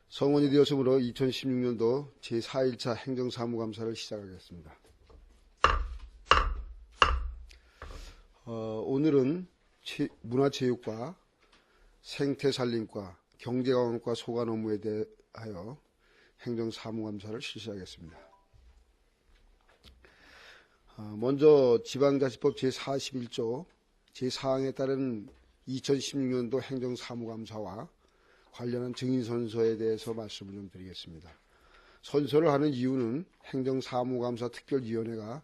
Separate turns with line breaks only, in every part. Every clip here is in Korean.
성원이 되었으므로 2016년도 제4일차 행정사무감사를 시작하겠습니다. 오늘은 문화체육과 생태산림과 경제강원과 소관 업무에 대하여 행정사무감사를 실시하겠습니다. 먼저 지방자치법 제41조 제4항에 따른 2016년도 행정사무감사와 관련한 증인선서에 대해서 말씀을 좀 드리겠습니다. 선서를 하는 이유는 행정사무감사 특별위원회가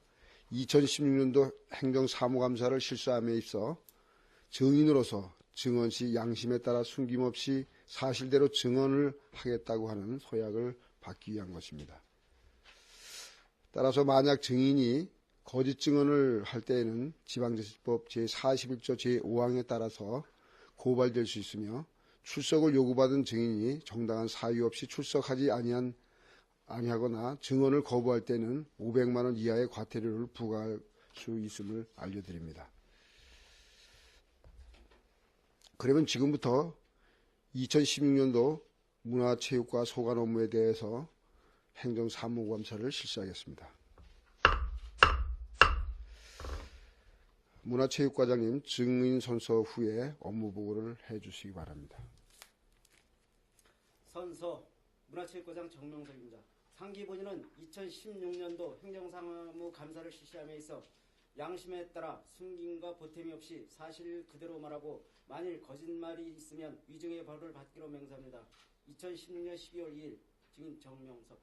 2016년도 행정사무감사를 실시함에 있어 증인으로서 증언 시 양심에 따라 숨김없이 사실대로 증언을 하겠다고 하는 서약을 받기 위한 것입니다. 따라서 만약 증인이 거짓 증언을 할 때에는 지방자치법 제41조 제5항에 따라서 고발될 수 있으며 출석을 요구받은 증인이 정당한 사유 없이 출석하지 아니하거나 증언을 거부할 때는 500만 원 이하의 과태료를 부과할 수 있음을 알려드립니다. 그러면 지금부터 2016년도 문화체육과 소관 업무에 대해서 행정사무감사를 실시하겠습니다. 문화체육과장님 증인선서 후에 업무보고를 해주시기 바랍니다.
선서 문화체육과장 정명석입니다. 상기본인은 2016년도 행정사무감사를 실시함에 있어 양심에 따라 숨김과 보탬이 없이 사실 그대로 말하고 만일 거짓말이 있으면 위증의 벌을 받기로 맹세합니다. 2016년 12월 2일 증인 정명석.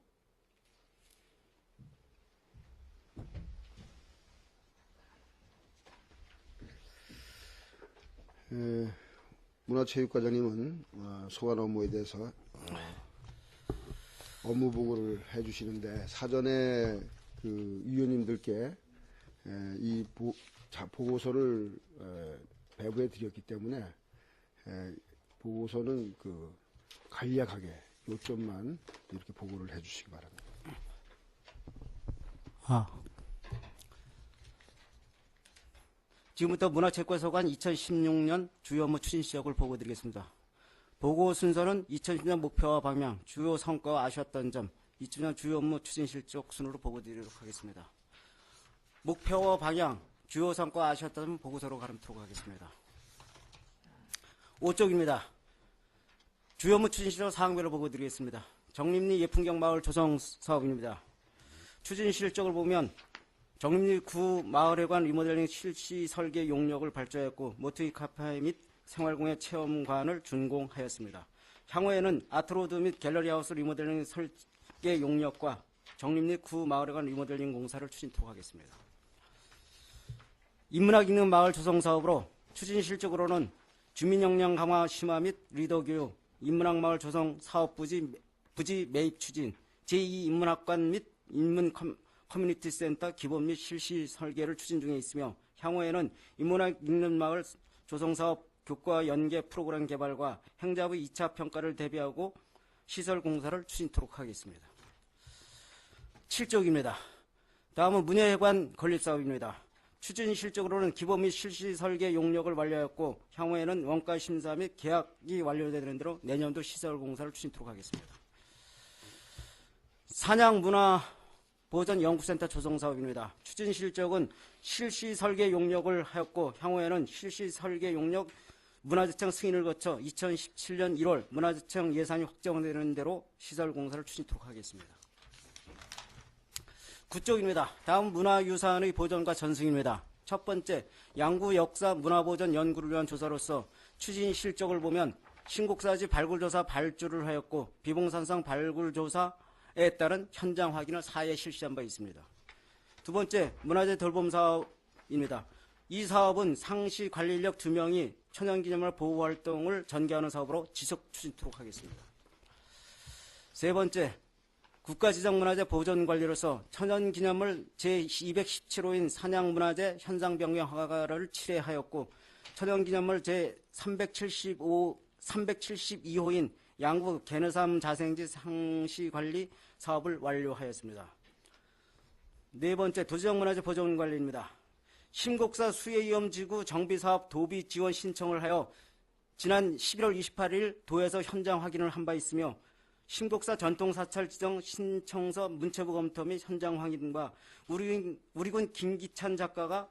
문화체육과장님은 소관 업무에 대해서 업무 보고를 해주시는데 사전에 그 위원님들께 이 보고서를 배부해 드렸기 때문에 보고서는 그 간략하게 요점만 이렇게 보고를 해주시기 바랍니다.
지금부터 문화체육과소관 2016년 주요 업무 추진 시력을 보고드리겠습니다. 보고 순서는 2010년 목표와 방향, 주요 성과와 아쉬웠던 점, 2010년 주요 업무 추진 실적 순으로 보고드리도록 하겠습니다. 목표와 방향, 주요 성과와 아쉬웠던 점 보고서로 가름토록 하겠습니다. 5쪽입니다. 주요 업무 추진 실적 사항별로 보고드리겠습니다. 정림리 예풍경 마을 조성 사업입니다. 추진 실적을 보면 정림리 구 마을회관 리모델링 실시 설계 용역을 발주하였고 모트이 카페 및 생활공예 체험관을 준공하였습니다. 향후에는 아트로드 및 갤러리하우스 리모델링 설계 용역과 정림리 구 마을회관 리모델링 공사를 추진토록 하겠습니다. 인문학 있는 마을 조성 사업으로 추진 실적으로는 주민 역량 강화 심화 및 리더 교육, 인문학 마을 조성 사업 부지 매입 추진, 제2 인문학관 및 인문 커뮤니티 센터 기본 및 실시 설계를 추진 중에 있으며 향후에는 인문학 있는 마을 조성사업 교과 연계 프로그램 개발과 행자부 2차 평가를 대비하고 시설 공사를 추진토록 하겠습니다. 7쪽입니다. 다음은 문예회관 건립사업입니다. 추진 실적으로는 기본 및 실시 설계 용역을 완료하였고 향후에는 원가 심사 및 계약이 완료되는 대로 내년도 시설 공사를 추진토록 하겠습니다. 산양문화 보전연구센터 조성사업입니다. 추진 실적은 실시 설계 용역을 하였고 향후에는 실시 설계 용역 문화재청 승인을 거쳐 2017년 1월 문화재청 예산이 확정되는 대로 시설 공사를 추진토록 하겠습니다. 9쪽입니다. 다음 문화유산의 보존과 전승입니다. 첫 번째, 양구 역사 문화보존 연구를 위한 조사로서 추진 실적을 보면 신곡사지 발굴조사 발주를 하였고 비봉산성 발굴조사에 따른 현장 확인을 4회 실시한 바 있습니다. 두 번째, 문화재 돌봄 사업입니다. 이 사업은 상시 관리 인력 2명이 천연기념물 보호활동을 전개하는 사업으로 지속 추진토록 하겠습니다. 세 번째, 국가지정문화재 보존관리로서 천연기념물 제217호인 산양문화재 현상변경 허가를 7회 하였고 천연기념물 제372호인 양구 개느삼 자생지 상시관리 사업을 완료하였습니다. 네 번째, 도지정문화재 보존관리입니다. 신곡사 수해위험지구 정비사업 도비 지원 신청을 하여 지난 11월 28일 도에서 현장 확인을 한 바 있으며 신곡사 전통사찰 지정 신청서 문체부 검토 및 현장 확인과 우리군 김기찬 작가가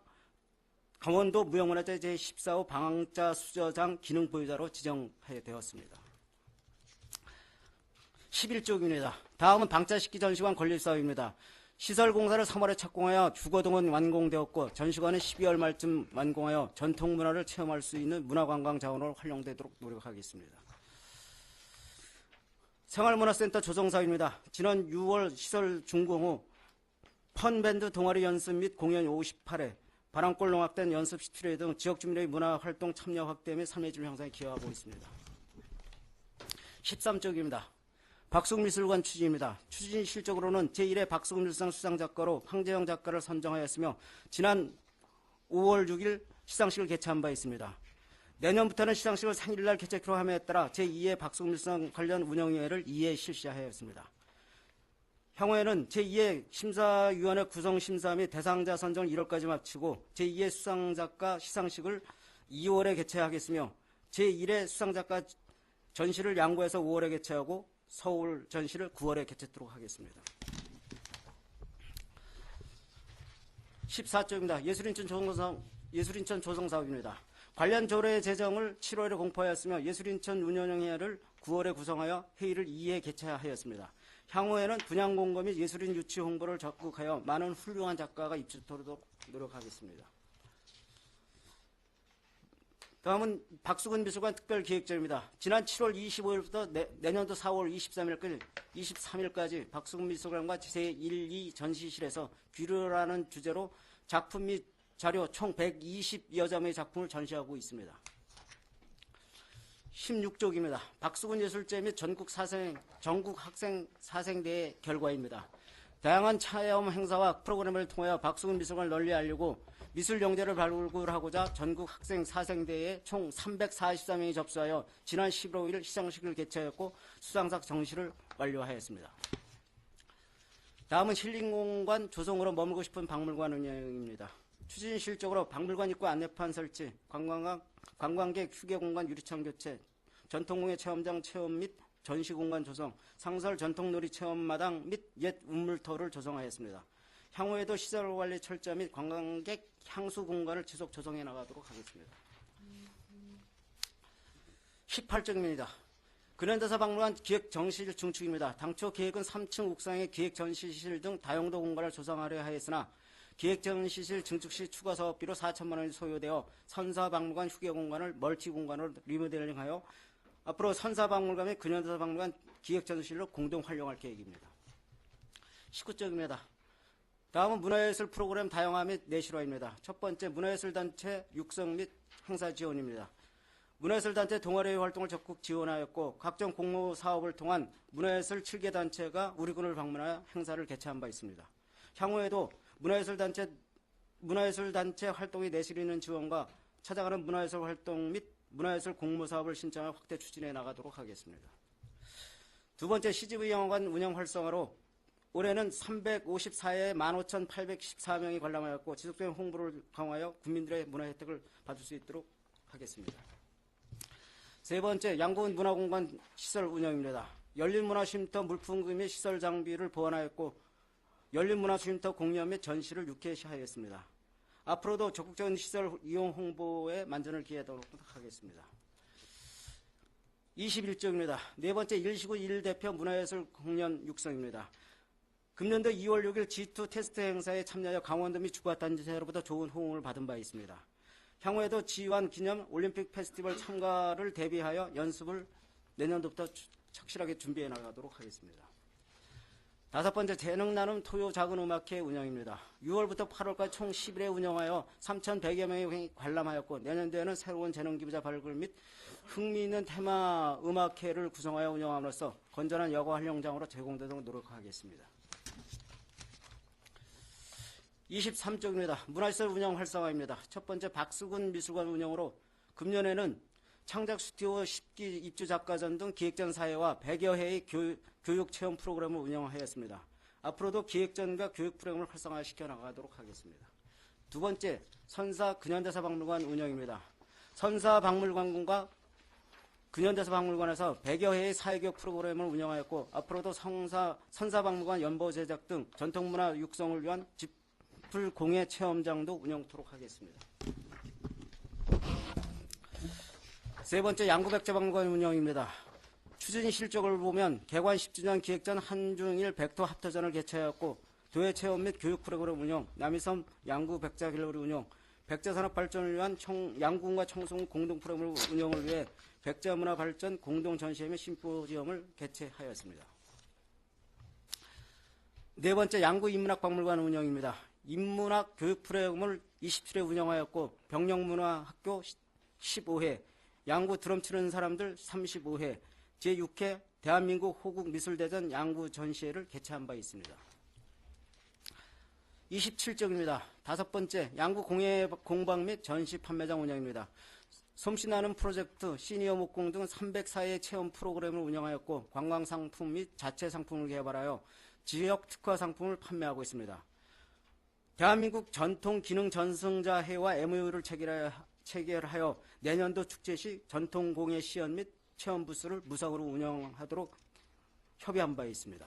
강원도 무형문화재 제14호 방황자 수저장 기능 보유자로 지정되었습니다. 11쪽입니다. 다음은 방자식기 전시관 건립사업입니다. 시설공사를 3월에 착공하여 주거동은 완공되었고 전시관은 12월 말쯤 완공하여 전통문화를 체험할 수 있는 문화관광 자원으로 활용되도록 노력하겠습니다. 생활문화센터 조성사업입니다. 지난 6월 시설 준공 후 펀밴드 동아리 연습 및 공연 58회, 바람골 농악단 연습 17회 등 지역 주민의 문화활동 참여 확대 및 삶의 질 향상에 기여하고 있습니다. 13쪽입니다. 박수근미술관 추진입니다. 추진 실적으로는 제1회 박수근미술상 수상작가로 황재영 작가를 선정하였으며 지난 5월 6일 시상식을 개최한 바 있습니다. 내년부터는 시상식을 생일날 개최키로 함에 따라 제2회 박수근미술상 관련 운영위원회를 2회 실시하였습니다. 향후에는 제2회 심사위원회 구성심사 및 대상자 선정을 1월까지 마치고 제2회 수상작가 시상식을 2월에 개최하겠으며 제1회 수상작가 전시를 양구에서 5월에 개최하고 서울 전시를 9월에 개최하도록 하겠습니다. 14쪽입니다. 예술인천 조성사업입니다. 관련 조례 제정을 7월에 공포하였으며 예술인천 운영회를 9월에 구성하여 회의를 2회 개최하였습니다. 향후에는 분양공고 및 예술인 유치 홍보를 적극하여 많은 훌륭한 작가가 입주토록 노력하겠습니다. 다음은 박수근 미술관 특별기획전입니다. 지난 7월 25일부터 내년도 4월 23일까지 박수근 미술관과 제1, 2 전시실에서 귀료라는 주제로 작품 및 자료 총 120여 점의 작품을 전시하고 있습니다. 16쪽입니다. 박수근 예술제 및 전국 학생 사생대회 결과입니다. 다양한 체험 행사와 프로그램을 통하여 박수근 미술관을 널리 알리고 미술 영재를 발굴하고자 전국 학생 사생대회에 총 343명이 접수하여 지난 15일 시상식을 개최하였고 수상작 정시를 완료하였습니다. 다음은 힐링공간 조성으로 머물고 싶은 박물관 운영입니다. 추진 실적으로 박물관 입구 안내판 설치, 관광객 휴게공간 유리창 교체, 전통공예 체험장 체험 및 전시공간 조성, 상설 전통놀이 체험마당 및 옛 운물터를 조성하였습니다. 향후에도 시설관리 철저 및 관광객 향수 공간을 지속 조성해 나가도록 하겠습니다. 18쪽입니다. 근현대사 박물관 기획 전시실 중축입니다. 당초 계획은 3층 옥상에 기획 전시실 등 다용도 공간을 조성하려 하였으나 기획 전시실 증축 시 추가 사업비로 4천만 원이 소요되어 선사박물관 휴게공간을 멀티공간으로 리모델링하여 앞으로 선사박물관 및 근현대사 박물관 기획 전시실로 공동 활용할 계획입니다. 19쪽입니다. 다음은 문화예술 프로그램 다양화 및 내실화입니다. 첫 번째, 문화예술단체 육성 및 행사 지원입니다. 문화예술단체 동아리 활동을 적극 지원하였고 각종 공모 사업을 통한 문화예술 7개 단체가 우리군을 방문하여 행사를 개최한 바 있습니다. 향후에도 문화예술단체 활동에 내실 있는 지원과 찾아가는 문화예술 활동 및 문화예술 공모 사업을 신청하여 확대 추진해 나가도록 하겠습니다. 두 번째, CGV 영화관 운영 활성화로 올해는 354회 15,814명이 관람하였고 지속적인 홍보를 강화하여 국민들의 문화 혜택을 받을 수 있도록 하겠습니다. 세 번째, 양구군 문화공간 시설 운영입니다. 열린문화쉼터 물품금 및 시설 장비를 보완하였고 열린문화쉼터 공연 및 전시를 6회 하였습니다. 앞으로도 적극적인 시설 이용 홍보에 만전을 기하도록 하겠습니다. 21쪽입니다. 네 번째, 일시구 1대표 문화예술 공연 육성입니다. 금년도 2월 6일 G2 테스트 행사에 참여하여 강원도 및 주과단체로부터 좋은 호응을 받은 바 있습니다. 향후에도 G1 기념 올림픽 페스티벌 참가를 대비하여 연습을 내년도부터 착실하게 준비해 나가도록 하겠습니다. 다섯 번째, 재능 나눔 토요 작은 음악회 운영입니다. 6월부터 8월까지 총 10일에 운영하여 3,100여 명이 관람하였고 내년도에는 새로운 재능 기부자 발굴 및 흥미있는 테마 음악회를 구성하여 운영함으로써 건전한 여가 활용장으로 제공되도록 노력하겠습니다. 23쪽입니다. 문화시설 운영 활성화입니다. 첫 번째, 박수근 미술관 운영으로 금년에는 창작 스튜디오 10기 입주 작가전 등 기획전 사회와 100여 회의 교육 체험 프로그램을 운영하였습니다. 앞으로도 기획전과 교육 프로그램을 활성화시켜 나가도록 하겠습니다. 두 번째, 선사 근현대사 박물관 운영입니다. 선사 박물관과 근현대사 박물관에서 100여 회의 사회교육 프로그램을 운영하였고 앞으로도 선사박물관 연보 제작 등 전통문화 육성을 위한 집풀 공예 체험장도 운영토록 하겠습니다. 세 번째, 양구백제박물관 운영입니다. 추진 실적을 보면 개관 10주년 기획전 한중일 백토 합터전을 개최하였고 도예 체험 및 교육 프로그램 운영, 남이섬 양구 백자 갤러리 운영, 백제산업 발전을 위한 양구군과 청송 공동 프로그램 운영을 위해 백제문화 발전 공동 전시회 및 심포지엄을 개최하였습니다. 네 번째, 양구 인문학박물관 운영입니다. 인문학 교육 프로그램을 27회 운영하였고 병영문화학교 15회, 양구 드럼 치는 사람들 35회, 제6회 대한민국 호국미술대전 양구 전시회를 개최한 바 있습니다. 27쪽입니다. 다섯 번째, 양구 공방 및 전시 판매장 운영입니다. 솜씨나는 프로젝트, 시니어 목공 등 304회 체험 프로그램을 운영하였고 관광상품 및 자체 상품을 개발하여 지역 특화 상품을 판매하고 있습니다. 대한민국 전통 기능 전승자회와 MOU를 체결하여 내년도 축제 시 전통 공예 시연 및 체험 부스를 무상으로 운영하도록 협의한 바 있습니다.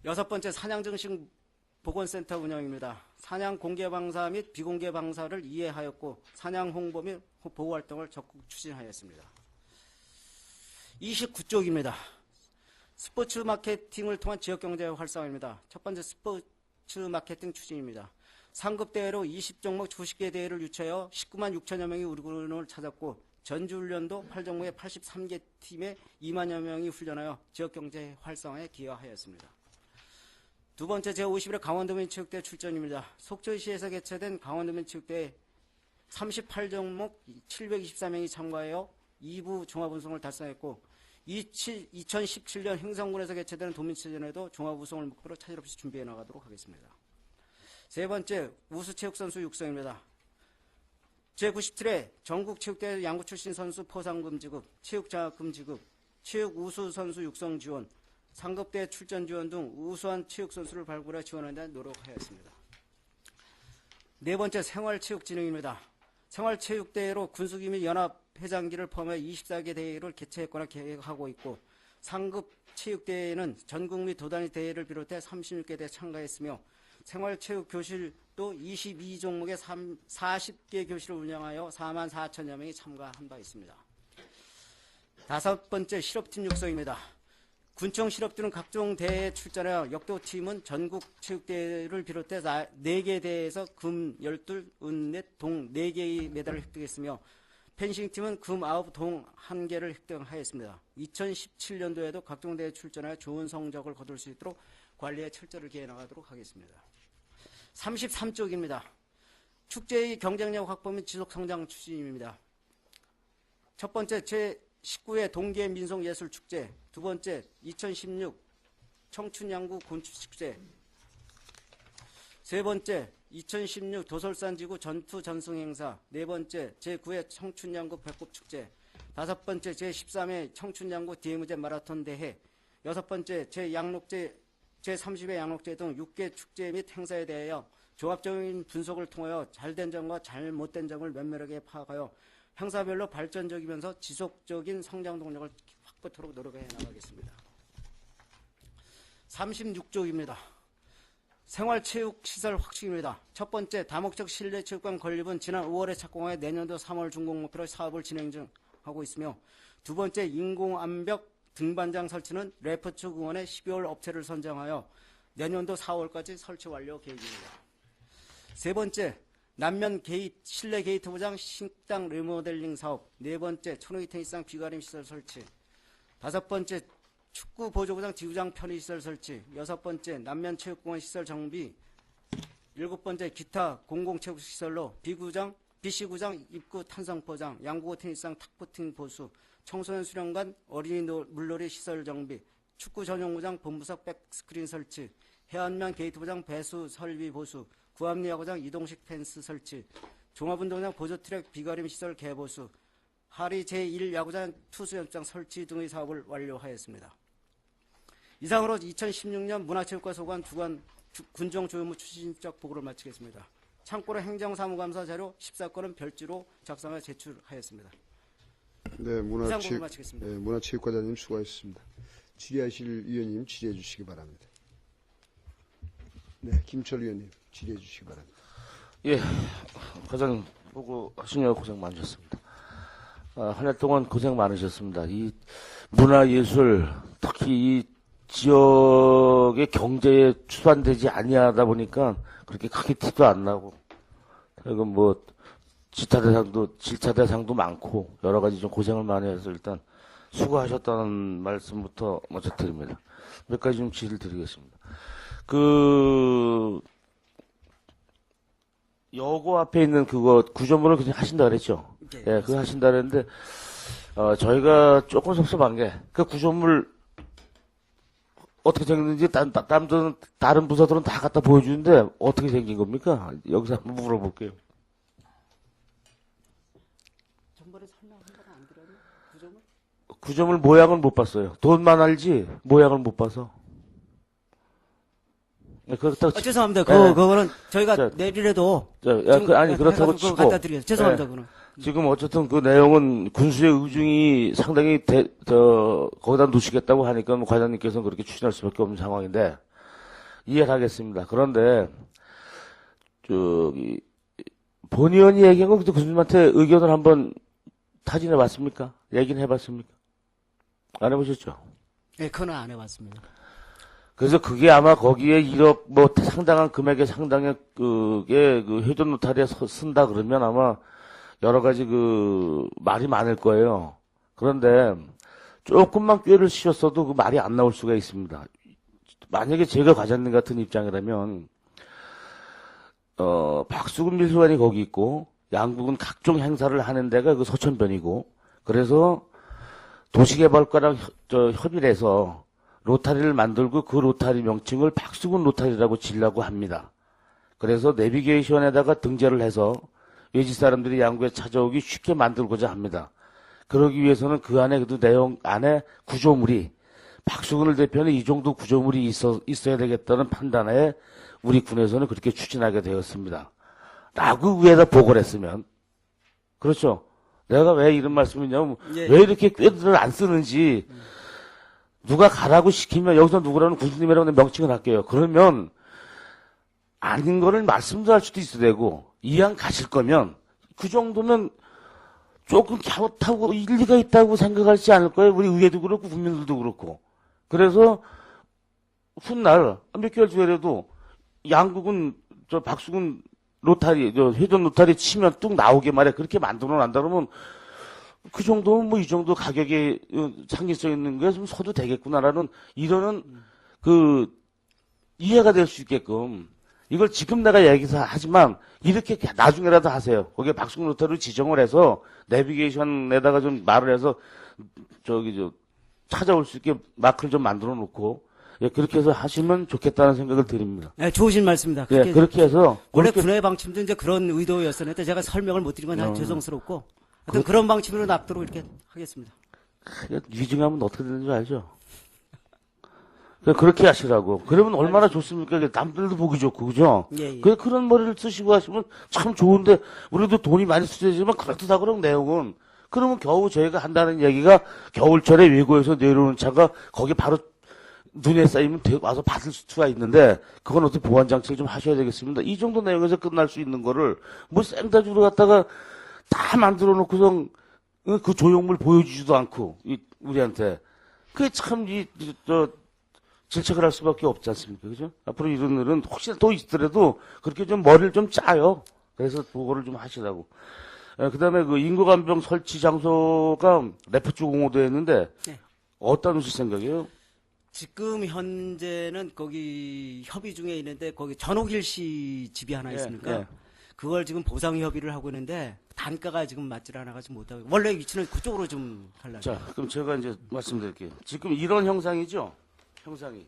여섯 번째, 산양증식 보건센터 운영입니다. 산양 공개 방사 및 비공개 방사를 이해하였고 산양 홍보 및 보호 활동을 적극 추진하였습니다. 29쪽입니다. 스포츠 마케팅을 통한 지역경제 활성화입니다. 첫 번째, 스포츠 마케팅 추진입니다. 상급 대회로 20종목 90개 대회를 유치하여 19만 6천여 명이 우리군을 찾았고 전주훈련도 8종목의 83개 팀에 2만여 명이 훈련하여 지역경제 활성화에 기여하였습니다. 두 번째, 제51회 강원도민체육대회 출전입니다. 속초시에서 개최된 강원도민체육대회 38종목 724명이 참가하여 2부 종합우승을 달성했고 2017년 행성군에서 개최되는 도민체전에도 종합우승을 목표로 차질 없이 준비해 나가도록 하겠습니다. 세 번째, 우수체육선수 육성입니다. 제97회 전국체육대회 양구 출신 선수 포상금 지급, 체육장학금 지급, 체육우수선수 육성 지원, 상급대회 출전 지원 등 우수한 체육선수를 발굴해 지원하는 데 노력하였습니다. 네 번째, 생활체육진흥입니다. 생활체육대회로 군수기 및 연합회장기를 포함해 24개 대회를 개최했거나 계획하고 있고 상급체육대회에는 전국 및 도단위 대회를 비롯해 36개 대회 참가했으며 생활체육교실도 22종목의 40개 교실을 운영하여 4만 4천여 명이 참가한 바 있습니다. 다섯 번째, 실업팀 육성입니다. 군청 실업들은 각종 대회에 출전하여 역도팀은 전국 체육대회를 비롯해 4개 대회에서 금 12, 은 4, 동 4개의 메달을 획득했으며 펜싱팀은 금 9, 동 1개를 획득하였습니다. 2017년도에도 각종 대회에 출전하여 좋은 성적을 거둘 수 있도록 관리에 철저를 기해 나가도록 하겠습니다. 33쪽입니다. 축제의 경쟁력 확보 및 지속성장 추진입니다. 첫 번째, 제19회 동계 민속예술축제, 두 번째, 2016 청춘양구 곤축축제, 세 번째, 2016 도솔산지구 전투전승행사, 네 번째, 제9회 청춘양구 배꼽축제, 다섯 번째, 제13회 청춘양구 DMZ 마라톤 대회, 여섯 번째, 제30회 양록제 등 6개 축제 및 행사에 대하여 종합적인 분석을 통하여 잘된 점과 잘못된 점을 면밀하게 파악하여 행사별로 발전적이면서 지속적인 성장 동력을 확보토록 노력해 나가겠습니다. 36쪽입니다. 생활체육시설 확충입니다. 첫 번째, 다목적 실내체육관 건립은 지난 5월에 착공하여 내년도 3월 준공 목표로 사업을 진행 중하고 있으며 두 번째, 인공암벽 등반장 설치는 레퍼츠 공원에 12월 업체를 선정하여 내년도 4월까지 설치 완료 계획입니다. 세 번째, 남면 실내 게이트 보장 식당 리모델링 사업, 네 번째, 천호기 테니스장 비가림 시설 설치, 다섯 번째, 축구 보조구장 지구장 편의시설 설치, 여섯 번째, 남면 체육공원 시설 정비, 일곱 번째, 기타 공공체육시설로 BC구장 입구 탄성 포장, 양구고 테니스장 탁포팅 보수, 청소년 수련관 어린이 물놀이 시설 정비, 축구 전용구장 본부석 백스크린 설치, 해안면 게이트 보장 배수 설비 보수, 구암리 야구장 이동식 펜스 설치, 종합운동장 보조트랙 비가림 시설 개보수, 하리 제1 야구장 투수연장 설치 등의 사업을 완료하였습니다. 이상으로 2016년 문화체육과 소관 주관 군정 조효무 추진적 보고를 마치겠습니다. 참고로 행정사무감사 자료 14건은 별지로 작성해 제출하였습니다.
네,
이상 보고 마치겠습니다.
네, 문화체육과장님 수고하셨습니다. 질의하실 위원님 질의해 주시기 바랍니다. 네, 김철 위원님 질의해 주시기 바랍니다.
예, 과장 보고 하시느라 고생 많으셨습니다. 한 해 동안 고생 많으셨습니다. 이 문화예술, 특히 이 지역의 경제에 추산되지 아니하다 보니까 그렇게 크게 티도 안 나고, 그리고 뭐, 질차대상도 많고, 여러 가지 좀 고생을 많이 해서 일단 수고하셨다는 말씀부터 먼저 드립니다. 몇 가지 좀 질의를 드리겠습니다. 여고 앞에 있는 그거 구조물을 그냥 하신다 그랬죠?
네,
예, 그거 하신다 그랬는데, 저희가 조금 섭섭한 게, 그 구조물 어떻게 생겼는지 다른 부서들은 다 갖다 보여주는데 어떻게 생긴 겁니까? 여기서 한번 물어볼게요.
전번에 설명한 건안 들었니? 구조물?
구조물 모양은 못 봤어요. 돈만 알지 모양을 못 봐서. 네, 그렇다고
죄송합니다.
네.
그거는 저희가
자,
내일에도
아니 그렇다고
그거
치고
갖다 드리겠습니다. 죄송합니다.
네.
그거는.
지금 어쨌든 그 내용은 군수의 의중이 상당히 거기다 놓으시겠다고 하니까 뭐 과장님께서는 그렇게 추진할 수밖에 없는 상황인데 이해를 하겠습니다. 그런데 본 의원이 얘기한 건 군수님한테 의견을 한번 타진해 봤습니까? 얘기는 해봤습니까? 안 해보셨죠?
네, 그건 안 해봤습니다.
그래서 그게 아마 거기에 1억 뭐 상당한 금액의 상당의 그게 그 회전 노탈에 쓴다 그러면 아마 여러 가지 말이 많을 거예요. 그런데 조금만 꾀를 씌웠어도 그 말이 안 나올 수가 있습니다. 만약에 제가 과장님 같은 입장이라면 박수근 미술관이 거기 있고 양국은 각종 행사를 하는 데가 그 서천변이고 그래서 도시개발과랑 협의를 해서 로타리를 만들고 그 로타리 명칭을 박수근 로타리라고 지으려고 합니다. 그래서 내비게이션에다가 등재를 해서 외지 사람들이 양구에 찾아오기 쉽게 만들고자 합니다. 그러기 위해서는 그 안에 그 내용 안에 구조물이 박수근을 대표하는 이 정도 구조물이 있어야 되겠다는 판단에 우리 군에서는 그렇게 추진하게 되었습니다. 라고 위에다 보고를 했으면 그렇죠. 내가 왜 이런 말씀이냐면
예.
왜 이렇게 꾀들을 안 쓰는지 누가 가라고 시키면 여기서 누구라는 군수님이라고 명칭을 할게요. 그러면 아닌 거를 말씀도 할 수도 있어야 되고 이왕 가실 거면 그 정도면 조금 갸웃하고 일리가 있다고 생각하지 않을 거예요. 우리 의회도 그렇고 국민들도 그렇고. 그래서 훗날 몇 개월 뒤에라도 양국은 박수근 로타리 회전 로타리 치면 뚝 나오게 말해 그렇게 만들어 낸다 그러면 그 정도면 뭐 이 정도 가격에 상징성 있는 게 좀 서도 되겠구나라는 이러는 이해가 될 수 있게끔 이걸 지금 내가 얘기해서 하지만 이렇게 나중에라도 하세요. 거기에 박수근 로타리를 지정을 해서 내비게이션에다가 좀 말을 해서 찾아올 수 있게 마크를 좀 만들어 놓고 예, 그렇게 해서 하시면 좋겠다는 생각을 드립니다.
네, 좋으신 말씀입니다.
예, 그렇게 해서
원래 군의 방침도 이제 그런 의도였었는데 제가 설명을 못 드린 건 죄송스럽고 하여튼 그런 방침으로 납도록 이렇게 하겠습니다.
위증하면 어떻게 되는지 알죠? 그렇게 하시라고. 그러면 얼마나 좋습니까? 남들도 보기 좋고, 그죠?
예, 예.
그런 머리를 쓰시고 하시면 참 좋은데, 우리도 돈이 많이 쓰지만, 그렇다 그런 내용은. 그러면 겨우 저희가 한다는 얘기가 겨울철에 외국에서 내려오는 차가 거기 바로 눈에 쌓이면 와서 받을 수가 있는데, 그건 어떻게 보안장치를 좀 하셔야 되겠습니다. 이 정도 내용에서 끝날 수 있는 거를, 뭐 생다주로 갖다가 다 만들어 놓고서 그 조형물 보여주지도 않고, 우리한테. 그게 참, 질책을 할 수밖에 없지 않습니까? 그죠? 앞으로 이런 일은 혹시나 또 있더라도 그렇게 좀 머리를 좀 짜요. 그래서 보고를 좀 하시라고. 그 다음에 그 인구간병 설치 장소가 레프트 공호도에 있는데,
네.
어디다 놓으실 생각이에요?
지금 현재는 거기 협의 중에 있는데 거기 전옥일 씨 집이 하나 있으니까
예.
그걸 지금 보상 협의를 하고 있는데 단가가 지금 맞질 않아가지고 못하고 원래 위치는 그쪽으로 좀 하려고.
자, 그럼 제가 이제 말씀드릴게요. 지금 이런 형상이죠? 형상이.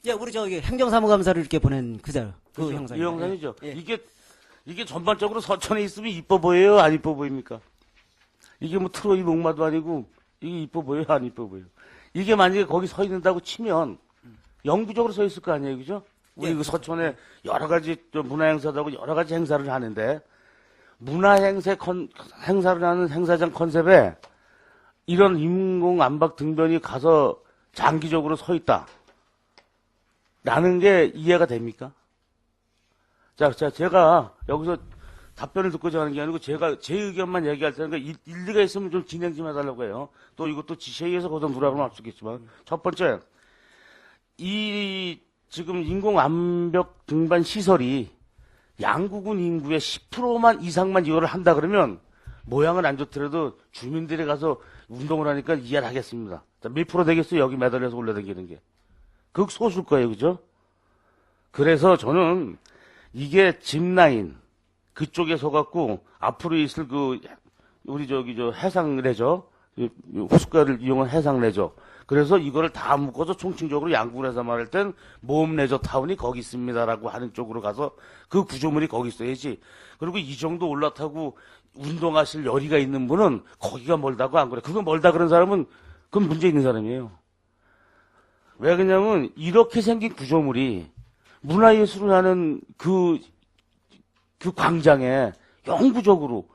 예, 우리 저기 행정사무감사를 이렇게 보낸 그죠? 그
그죠?
형상.
이 형상이죠?
예.
이게 전반적으로 서천에 있으면 이뻐 보여요? 안 이뻐 보입니까? 이게 뭐 트로이 목마도 아니고, 이게 이뻐 보여요? 안 이뻐 보여요? 이게 만약에 거기 서 있는다고 치면, 영구적으로 서 있을 거 아니에요? 그죠? 우리
예,
그 서천에 여러 가지 문화 행사도 하고 여러 가지 행사를 하는데, 행사를 하는 행사장 컨셉에 이런 인공 안박 등변이 가서 장기적으로 서 있다. 라는 게 이해가 됩니까? 자, 제가 여기서 답변을 듣고자 하는 게 아니고 제가 제 의견만 얘기할 테니까 일리가 있으면 좀 진행 좀 해달라고 해요. 또 이것도 지시에서 거듭 누라고는 할 수 있겠지만. 첫 번째, 이 지금 인공 암벽 등반 시설이 양구군 인구의 10%만 이상만 이거를 한다 그러면 모양은 안 좋더라도 주민들이 가서 운동을 하니까 이해를 하겠습니다. 자, 몇 프로 되겠어요? 여기 매달려서 올라다니는 게. 극소수일 거예요. 그죠? 그래서 저는 이게 짚라인 그쪽에 서갖고 앞으로 있을 우리 해상레저, 호숫가를 이용한 해상레저. 그래서 이거를 다 묶어서 총칭적으로 양구에서 말할 땐 모험레저 타운이 거기 있습니다라고 하는 쪽으로 가서 그 구조물이 거기 있어야지. 그리고 이 정도 올라타고 운동하실 열의가 있는 분은 거기가 멀다고 안 그래. 그거 멀다 그런 사람은 그건 문제 있는 사람이에요. 왜 그러냐면 이렇게 생긴 구조물이 문화예술을 하는 그 광장에 영구적으로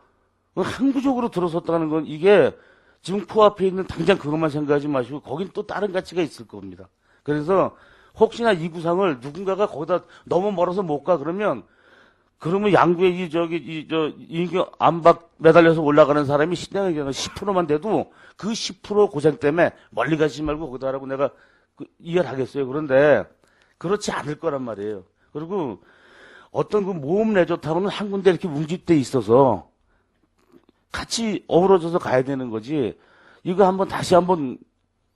항구적으로 들어섰다는 건 이게 지금 코앞에 있는 당장 그것만 생각하지 마시고 거긴 또 다른 가치가 있을 겁니다. 그래서 혹시나 이 구상을 누군가가 거기다 너무 멀어서 못 가 그러면 양구에 인기 안박 매달려서 올라가는 사람이 신장의 경우 10%만 돼도 그 10% 고생 때문에 멀리 가지 말고 거기다 하라고 내가 이해를 하겠어요. 그런데 그렇지 않을 거란 말이에요. 그리고 어떤 그 모험 레저 타운은 한 군데 이렇게 뭉집돼 있어서 같이 어우러져서 가야 되는 거지. 이거 다시 한번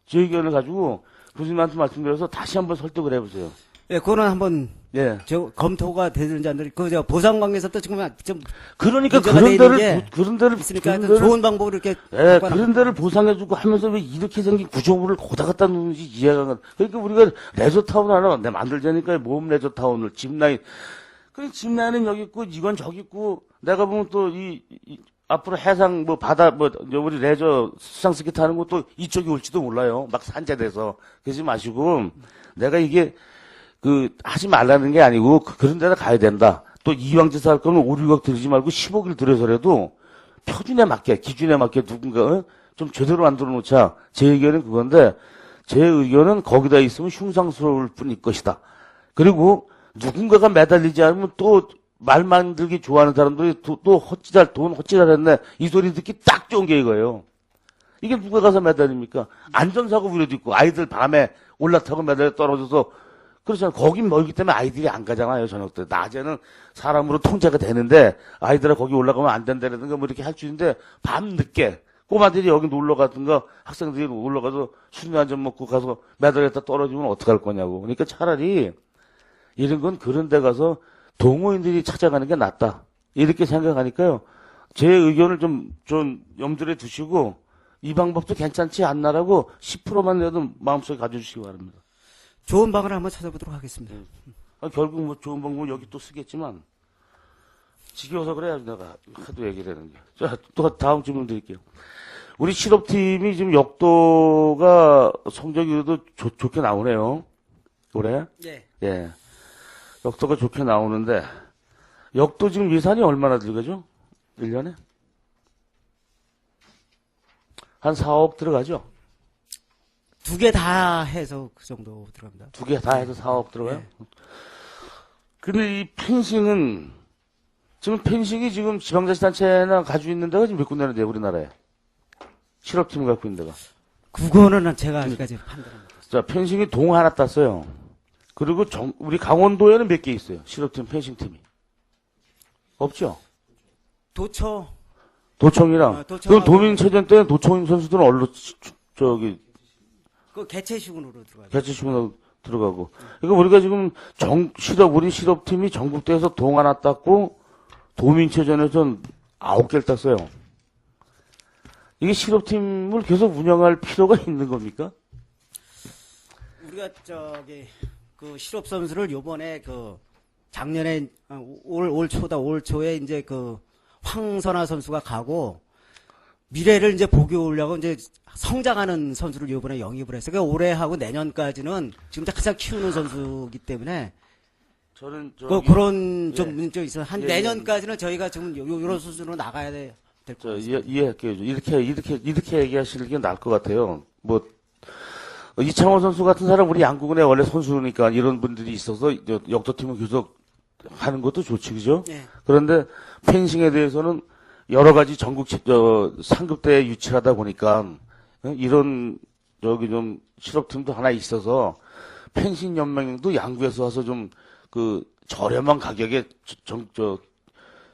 제 의견을 가지고 교수님한테 말씀드려서 다시 한번 설득을 해보세요.
예, 그거는 한번
예.
검토가 되는지 안 되는지 보상 관계에서부터 지금 좀
그러니까 그런 데를
있으니까 좋은 방법으로 이렇게
예, 그런 데를 보상해주고 하면서 왜 이렇게 생긴 구조물을 거다 갖다 놓는지 이해가 안 가. 그러니까 우리가 레저타운 하나 만들자니까 모험 레저타운을 짚라인. 그 짚라인은 여기 있고 이건 저기 있고 내가 보면 또 앞으로 해상 바다 우리 레저 수상스키 타는 것도 이쪽이 올지도 몰라요. 막 산재돼서 그러지 마시고 내가 이게 하지 말라는 게 아니고 그런 데다 가야 된다. 또 이왕지사 할 거면 5, 6억 들이지 말고 10억을 들여서라도 표준에 맞게 기준에 맞게 누군가 좀 제대로 만들어 놓자. 제 의견은 그건데 제 의견은 거기다 있으면 흉상스러울 뿐일 것이다. 그리고 누군가가 매달리지 않으면 또 말 만들기 좋아하는 사람들이 돈 헛지달 했네. 이 소리 듣기 딱 좋은 게 이거예요. 이게 누가 가서 매달립니까? 안전사고 우려도 있고 아이들 밤에 올라타고 매달려 떨어져서 그렇잖아요. 거긴 멀기 때문에 아이들이 안 가잖아요. 저녁 때. 낮에는 사람으로 통제가 되는데 아이들아 거기 올라가면 안 된다라든가 이렇게 할 수 있는데 밤 늦게 꼬마들이 여기 놀러 가든가 학생들이 놀러 가서 술이나 한잔 먹고 가서 매달렸다 떨어지면 어떡할 거냐고. 그러니까 차라리 이런 건 그런 데 가서 동호인들이 찾아가는 게 낫다. 이렇게 생각하니까요. 제 의견을 좀 염두에 두시고 이 방법도 괜찮지 않나라고 10%만 내도 마음속에 가져주시기 바랍니다.
좋은 방을 한번 찾아보도록 하겠습니다.
결국 좋은 방법은 여기 또 쓰겠지만 지겨워서 그래야지 내가 하도 얘기를 하는 게. 자, 또 다음 질문 드릴게요. 우리 실업팀이 지금 역도가 성적이 그래도 좋게 나오네요. 올해?
예.
예. 역도가 좋게 나오는데 역도 지금 예산이 얼마나 들어가죠? 1년에? 한 4억 들어가죠?
두 개 다 해서 그 정도 들어갑니다.
두 개 다 해서 4억 들어가요?
네.
근데 이 펜싱은 지금 펜싱이 지금 지방자치단체나 가지고 있는 데가 지금 몇 군데인데 우리나라에 실업팀을 갖고 있는 데가.
그거는 제가 아직까지 판단을 못했어요.
자, 펜싱이 동 하나 땄어요. 그리고 우리 강원도에는 몇 개 있어요. 실업팀 펜싱팀이. 없죠? 도청이랑. 그럼 도민체전 때는 도청 선수들은
그 개체식으로 들어가요.
개체식으로 들어가고. 그러니까 우리가 지금 우리 실업팀이 전국대회에서 동 하나 땄고 도민체전에서는 9개를 땄어요. 이게 실업팀을 계속 운영할 필요가 있는 겁니까?
우리가 그 실업 선수를 요번에 작년에 올 초에 이제 황선아 선수가 가고 미래를 이제 보려고 이제 성장하는 선수를 요번에 영입을 했어요. 그러니까 올해 하고 내년까지는 지금 가장 키우는 선수이기 때문에
저는
그런 좀
예.
문제 있어요. 한
예,
내년까지는 저희가 지금 요런 수준으로 나가야 될 것 같습니다.
이해할게요. 이렇게 얘기하시는 게 나을 것 같아요. 뭐 이창호 선수 같은 사람 우리 양궁의 원래 선수니까 이런 분들이 있어서 역도팀을 계속 하는 것도 좋지, 그죠?
예.
그런데 펜싱에 대해서는 여러 가지 전국 상급대에 유치하다 보니까 이런 좀 실업팀도 하나 있어서 펜싱 연맹도 양구에서 와서 좀 그 저렴한 가격에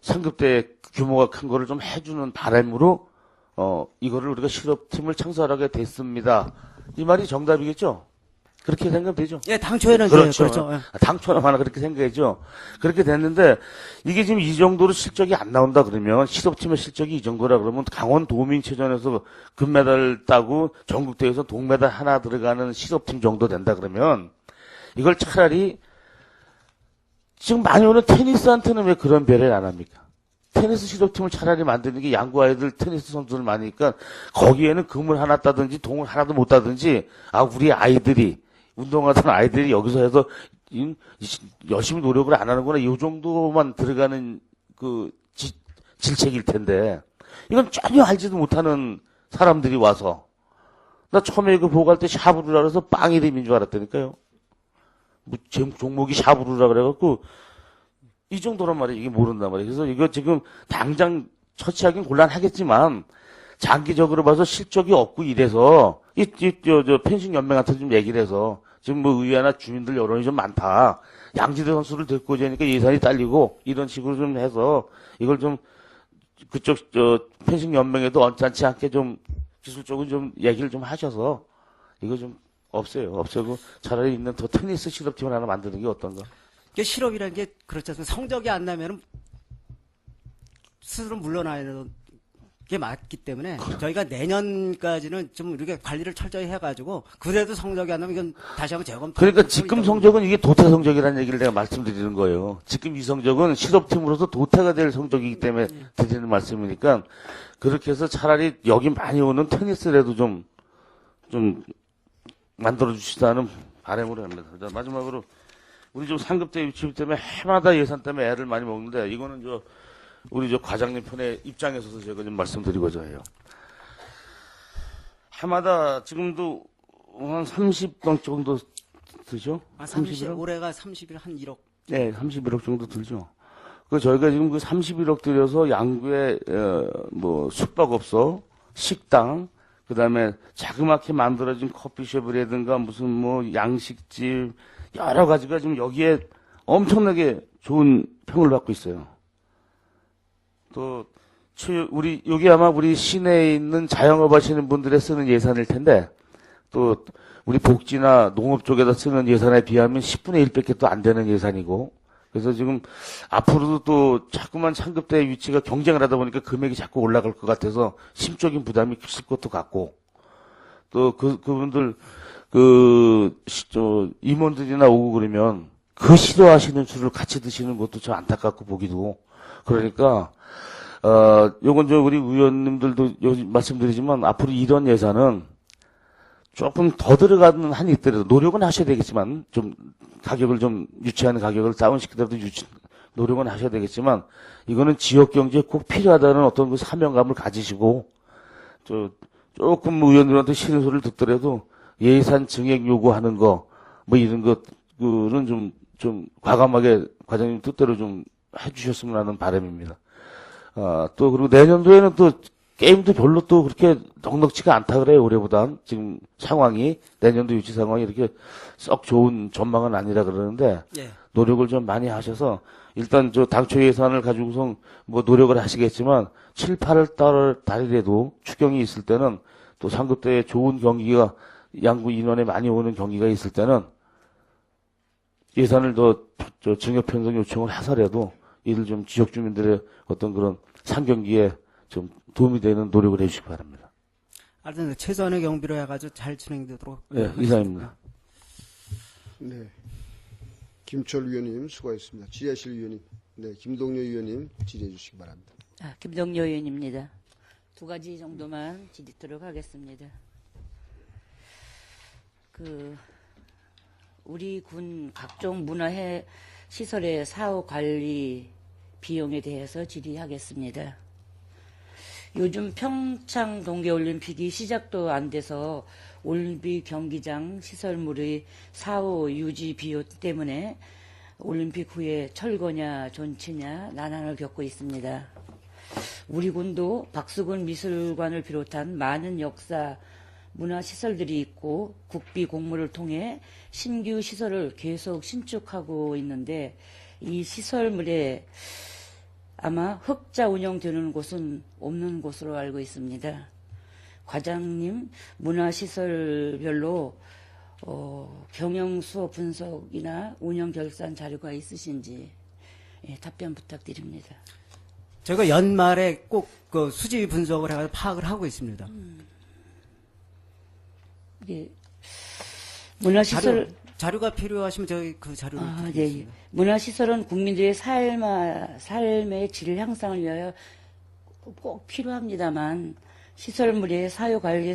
상급대 규모가 큰 거를 좀 해주는 바람으로 이거를 우리가 실업팀을 창설하게 됐습니다. 이 말이 정답이겠죠? 그렇게 생각되죠?
예, 당초에는
그렇죠.
그렇죠. 예.
당초는 하나 그렇게 생각했죠. 그렇게 됐는데 이게 지금 이 정도로 실적이 안 나온다 그러면 실업팀의 실적이 이 정도라 그러면 강원 도민체전에서 금메달 따고 전국대회에서 동메달 하나 들어가는 실업팀 정도 된다 그러면 이걸 차라리 지금 많이 오는 테니스한테는 왜 그런 배려를 안 합니까? 테니스 실업팀을 차라리 만드는 게 양구 아이들 테니스 선수들 많으니까 거기에는 금을 하나 따든지 동을 하나도 못 따든지 우리 아이들이 운동하던 아이들이 여기서 해서 열심히 노력을 안 하는구나 이 정도만 들어가는 그 질책일 텐데 이건 전혀 알지도 못하는 사람들이 와서 나 처음에 이거 보고 갈 때 샤브루라 그래서 빵 이름인 줄 알았다니까요. 뭐 종목이 샤브루라 그래갖고 이 정도란 말이에요. 이게 모른단 말이에요. 그래서 이거 지금 당장 처치하긴 곤란하겠지만 장기적으로 봐서 실적이 없고 이래서 저 펜싱 연맹한테 좀 얘기를 해서 지금 뭐 의회나 주민들 여론이 좀 많다. 양지대 선수를 데리고 오자니까 예산이 딸리고 이런 식으로 좀 해서 이걸 좀 그쪽 펜싱 연맹에도 언짢지 않게 좀 기술적으로 좀 얘기를 좀 하셔서 이거 좀 없애고 차라리 있는 더 테니스 실업팀을 하나 만드는 게 어떤가?
이게 실업이라는 게 그렇지 않습니까? 성적이 안 나면은 스스로 물러나야 되는 게 맞기 때문에 저희가 내년까지는 좀 이렇게 관리를 철저히 해가지고 그래도 성적이 안 나면 이건 다시 한번 재검토.
그러니까 지금 성적은 이게 도태 성적이라는 얘기를 내가 말씀드리는 거예요. 지금 이 성적은 실업팀으로서 도태가 될 성적이기 때문에 드리는 말씀이니까 그렇게 해서 차라리 여기 많이 오는 테니스라도 좀 만들어 주시다는 바람으로 합니다. 자, 마지막으로 우리 좀 상급대 유치부 때문에 해마다 예산 때문에 애를 많이 먹는데 이거는 우리 과장님 편의 입장에 서서 제가 좀 말씀드리고자 해요. 해마다 지금도 한 30억 정도 들죠?
30억? 올해가 30일 한 1억.
네, 31억 정도 들죠. 저희가 지금 그 31억 들여서 양구에 뭐 숙박업소, 식당, 그다음에 자그맣게 만들어진 커피숍이라든가 무슨 뭐 양식집 여러 가지가 지금 여기에 엄청나게 좋은 평을 받고 있어요. 또 여기 아마 우리 시내에 있는 자영업 하시는 분들에 쓰는 예산일 텐데 또 우리 복지나 농업 쪽에다 쓰는 예산에 비하면 10분의 1밖에 또 안 되는 예산이고 그래서 지금 앞으로도 또 자꾸만 상급대 위치가 경쟁을 하다 보니까 금액이 자꾸 올라갈 것 같아서 심적인 부담이 클 것도 같고 또 그분들 임원들이나 오고 그러면 그 싫어하시는 술을 같이 드시는 것도 좀 안타깝고 보기도 그러니까 요건 우리 의원님들도 말씀드리지만 앞으로 이런 예산은 조금 더 들어가는 한이 있더라도 노력은 하셔야 되겠지만 좀 가격을 좀 유치하는 가격을 다운시키더라도 노력은 하셔야 되겠지만 이거는 지역 경제에 꼭 필요하다는 어떤 그 사명감을 가지시고 조금 의원들한테 싫은 소리를 듣더라도 예산 증액 요구하는 거 뭐 이런 것은 좀 과감하게 과장님 뜻대로 좀 해주셨으면 하는 바람입니다. 또 그리고 내년도에는 또 게임도 별로 또 그렇게 넉넉치가 않다 그래요. 올해보단 지금 상황이 내년도 유치 상황이 이렇게 썩 좋은 전망은 아니라 그러는데
예.
노력을 좀 많이 하셔서 일단 당초 예산을 가지고서 뭐 노력을 하시겠지만 7, 8월 달이라도 추경이 있을 때는 또 상급대에 좋은 경기가 양구 인원에 많이 오는 경기가 있을 때는 예산을 더 증액 편성 요청을 해서라도 이를 좀 지역 주민들의 어떤 그런 상경기에 좀 도움이 되는 노력을 해주시기 바랍니다.
하여튼 최선의 경비로 해가지고 잘 진행되도록.
네, 이상입니다.
네. 김철 위원님 수고하셨습니다. 지혜실 위원님, 네, 김동료 위원님 질의해 주시기 바랍니다.
김동료 의원입니다. 두 가지 정도만 질의하도록 하겠습니다. 우리 군 각종 문화회 시설의 사후 관리 비용에 대해서 질의하겠습니다. 요즘 평창 동계올림픽이 시작도 안 돼서 올림픽 경기장 시설물의 사후 유지 비용 때문에 올림픽 후에 철거냐 존치냐 난항을 겪고 있습니다. 우리 군도 박수근 미술관을 비롯한 많은 역사 문화시설들이 있고 국비 공모를 통해 신규 시설을 계속 신축하고 있는데 이 시설물에 아마 흑자 운영되는 곳은 없는 곳으로 알고 있습니다. 과장님, 문화시설별로 경영 수업 분석이나 운영 결산 자료가 있으신지 답변 부탁드립니다.
저희가 연말에 꼭 그 수지 분석을 해서 파악을 하고 있습니다.
이게 문화시설
자료가 필요하시면 저희 그 자료를
예.
드리겠습니다.
문화시설은 국민들의 삶의 질 향상을 위하여 꼭 필요합니다만 시설물의 사유관리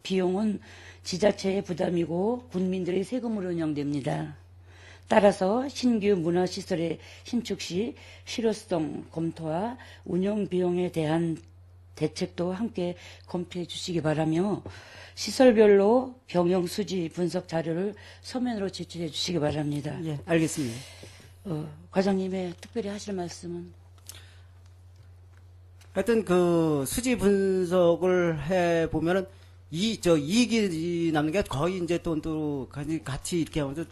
비용은 지자체의 부담이고 국민들의 세금으로 운영됩니다. 따라서 신규 문화시설의 신축 시 실효성 검토와 운영 비용에 대한 대책도 함께 검토해 주시기 바라며 시설별로 경영 수지 분석 자료를 서면으로 제출해 주시기 바랍니다.
예, 알겠습니다.
과장님의 특별히 하실 말씀은?
하여튼 그 수지 분석을 해 보면은 이익이 남는 게 거의 이제 또 같이 이렇게 하면서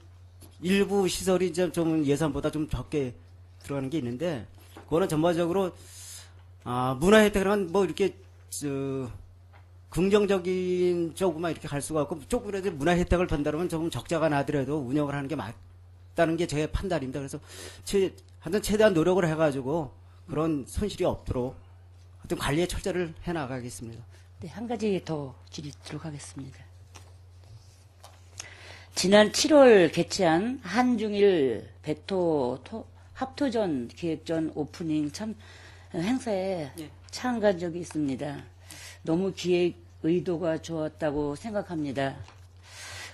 일부 시설이 이제 좀 예산보다 좀 적게 들어가는 게 있는데 그거는 전반적으로 문화 혜택은 뭐 이렇게 긍정적인 쪽으로만 이렇게 갈 수가 없고 조금이라도 문화 혜택을 받는다면 조금 적자가 나더라도 운영을 하는 게 맞다는 게 제 판단입니다. 그래서 하여튼 최대한 노력을 해가지고 그런 손실이 없도록 하여튼 관리에 철저를 해 나가겠습니다.
네, 한 가지 더 드리도록 하겠습니다. 지난 7월 개최한 한중일 백토 합토전 기획전 오프닝 행사에 참가한 적이 있습니다. 너무 기획 의도가 좋았다고 생각합니다.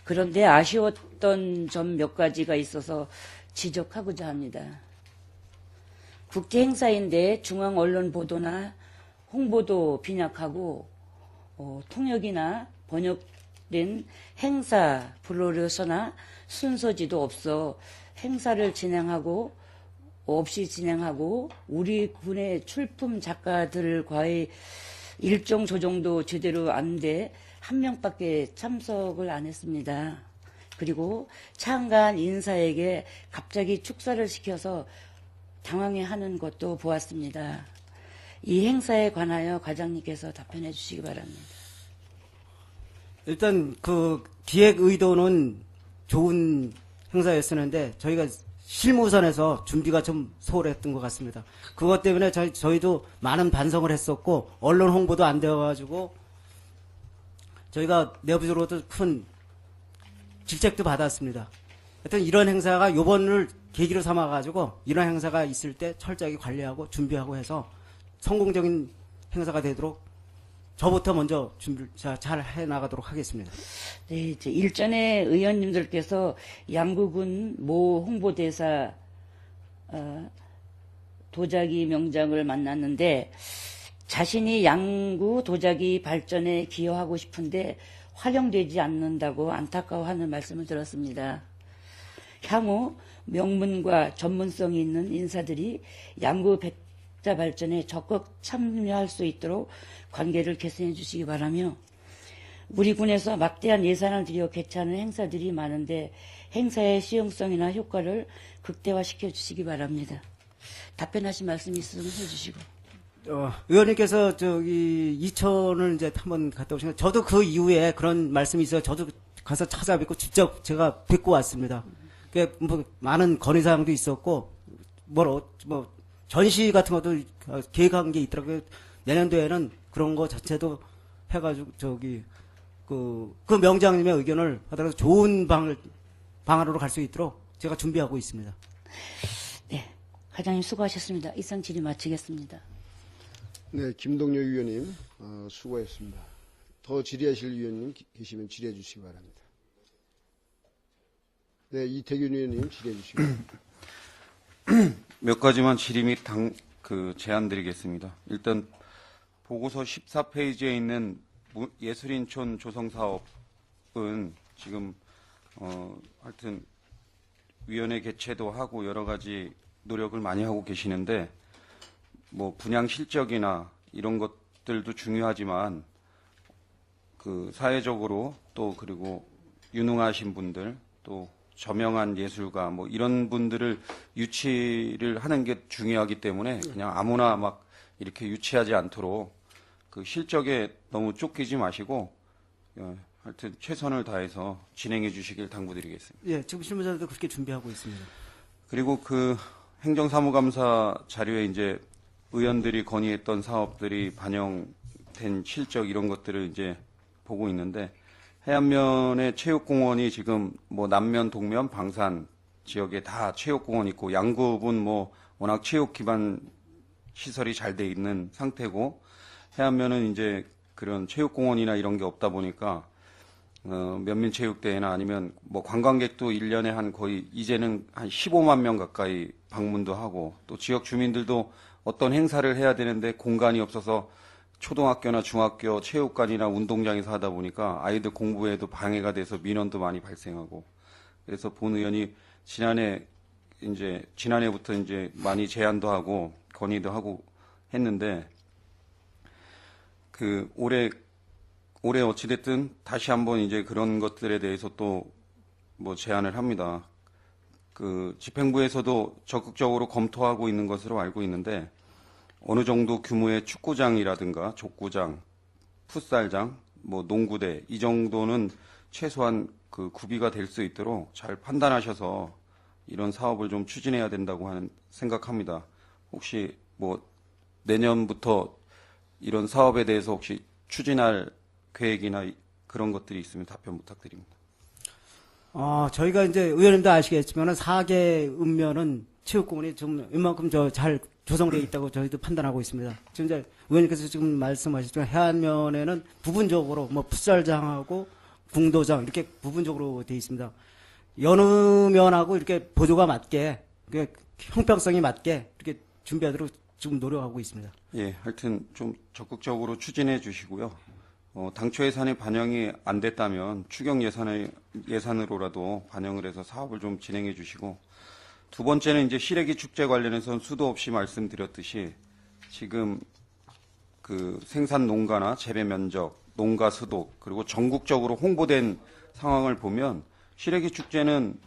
그런데 아쉬웠던 점 몇 가지가 있어서 지적하고자 합니다. 국제 행사인데 중앙 언론 보도나 홍보도 빈약하고 통역이나 번역된 행사 브로셔나 순서지도 행사를 진행하고 우리 군의 출품 작가들과의 일정 조정도 제대로 안 돼 한 명밖에 참석을 안 했습니다. 그리고 참가한 인사에게 갑자기 축사를 시켜서 당황해하는 것도 보았습니다. 이 행사에 관하여 과장님께서 답변해 주시기 바랍니다.
일단 그 기획 의도는 좋은 행사였었는데 저희가 실무선에서 준비가 좀 소홀했던 것 같습니다. 그것 때문에 저희도 많은 반성을 했었고 언론 홍보도 안 되어가지고 저희가 내부적으로도 큰 질책도 받았습니다. 하여튼 이런 행사가 요번을 계기로 삼아가지고 이런 행사가 있을 때 철저하게 관리하고 준비하고 해서 성공적인 행사가 되도록 저부터 먼저 준비를 잘 해나가도록 하겠습니다.
네, 이제 일전에 의원님들께서 양구군 모 홍보대사 도자기 명장을 만났는데 자신이 양구 도자기 발전에 기여하고 싶은데 활용되지 않는다고 안타까워하는 말씀을 들었습니다. 향후 명문과 전문성이 있는 인사들이 양구 백자 발전에 적극 참여할 수 있도록 관계를 개선해 주시기 바라며 우리 군에서 막대한 예산을 들여 개최하는 행사들이 많은데 행사의 시용성이나 효과를 극대화시켜 주시기 바랍니다. 답변하신 말씀 있으면 해주시고.
의원님께서 이천을 이제 한번 갔다 오신 거, 저도 그 이후에 그런 말씀이 있어서 저도 가서 찾아뵙고 직접 제가 뵙고 왔습니다. 뭐 많은 건의사항도 있었고, 전시 같은 것도 계획한 게 있더라고요. 내년도에는 그런 거 자체도 해가지고, 그 명장님의 의견을 받아서 좋은 방안으로 갈 수 있도록 제가 준비하고 있습니다.
네. 과장님 수고하셨습니다. 이상 질의 마치겠습니다.
네, 김동료 위원님 수고했습니다. 더 질의하실 위원님 계시면 질의해 주시기 바랍니다. 네, 이태균 위원님 질의해 주시기 바랍니다.
몇 가지만 질의 및 제안 드리겠습니다. 일단 보고서 14페이지에 있는 예술인촌 조성 사업은 지금 하여튼 위원회 개최도 하고 여러 가지 노력을 많이 하고 계시는데 뭐 분양 실적이나 이런 것들도 중요하지만 그 사회적으로 또 그리고 유능하신 분들 또 저명한 예술가 뭐 이런 분들을 유치를 하는 게 중요하기 때문에 그냥 아무나 막 이렇게 유치하지 않도록 그 실적에 너무 쫓기지 마시고 하여튼 최선을 다해서 진행해 주시길 당부드리겠습니다.
예, 지금 실무자들도 그렇게 준비하고 있습니다.
그리고 그 행정사무감사 자료에 이제 의원들이 건의했던 사업들이 반영된 실적 이런 것들을 이제 보고 있는데 해안면에 체육공원이 지금 뭐 남면, 동면, 방산 지역에 다 체육공원 있고 양구은 뭐 워낙 체육 기반 시설이 잘 돼 있는 상태고 해안면은 이제 그런 체육공원이나 이런 게 없다 보니까 면민체육대회나 아니면 뭐 관광객도 1년에 한 거의 이제는 한 15만 명 가까이 방문도 하고 또 지역 주민들도 어떤 행사를 해야 되는데 공간이 없어서 초등학교나 중학교 체육관이나 운동장에서 하다 보니까 아이들 공부에도 방해가 돼서 민원도 많이 발생하고 그래서 본 의원이 지난해부터 이제 많이 제안도 하고 건의도 하고 했는데 그 올해 어찌됐든 다시 한번 이제 그런 것들에 대해서 또 뭐 제안을 합니다. 그 집행부에서도 적극적으로 검토하고 있는 것으로 알고 있는데 어느 정도 규모의 축구장이라든가 족구장, 풋살장, 뭐 농구대 이 정도는 최소한 그 구비가 될 수 있도록 잘 판단하셔서 이런 사업을 좀 추진해야 된다고 생각합니다. 혹시 뭐 내년부터 이런 사업에 대해서 혹시 추진할 계획이나 그런 것들이 있으면 답변 부탁드립니다.
저희가 이제 의원님도 아시겠지만은 4개 읍면은 체육공원이 좀 웬만큼 잘 조성되어 있다고 저희도 판단하고 있습니다. 지금 이제 의원님께서 지금 말씀하셨지만 해안면에는 부분적으로 뭐 풋살장하고 궁도장 이렇게 부분적으로 되어 있습니다. 여느 면하고 이렇게 보조가 맞게 형평성이 맞게 이렇게 준비하도록 지금 노력하고 있습니다.
예, 하여튼 좀 적극적으로 추진해 주시고요. 당초 예산이 반영이 안 됐다면 추경 예산으로라도 반영을 해서 사업을 좀 진행해 주시고 두 번째는 이제 시래기 축제 관련해서는 수도 없이 말씀드렸듯이 지금 그 생산 농가나 재배 면적, 농가 수도 그리고 전국적으로 홍보된 상황을 보면 시래기 축제는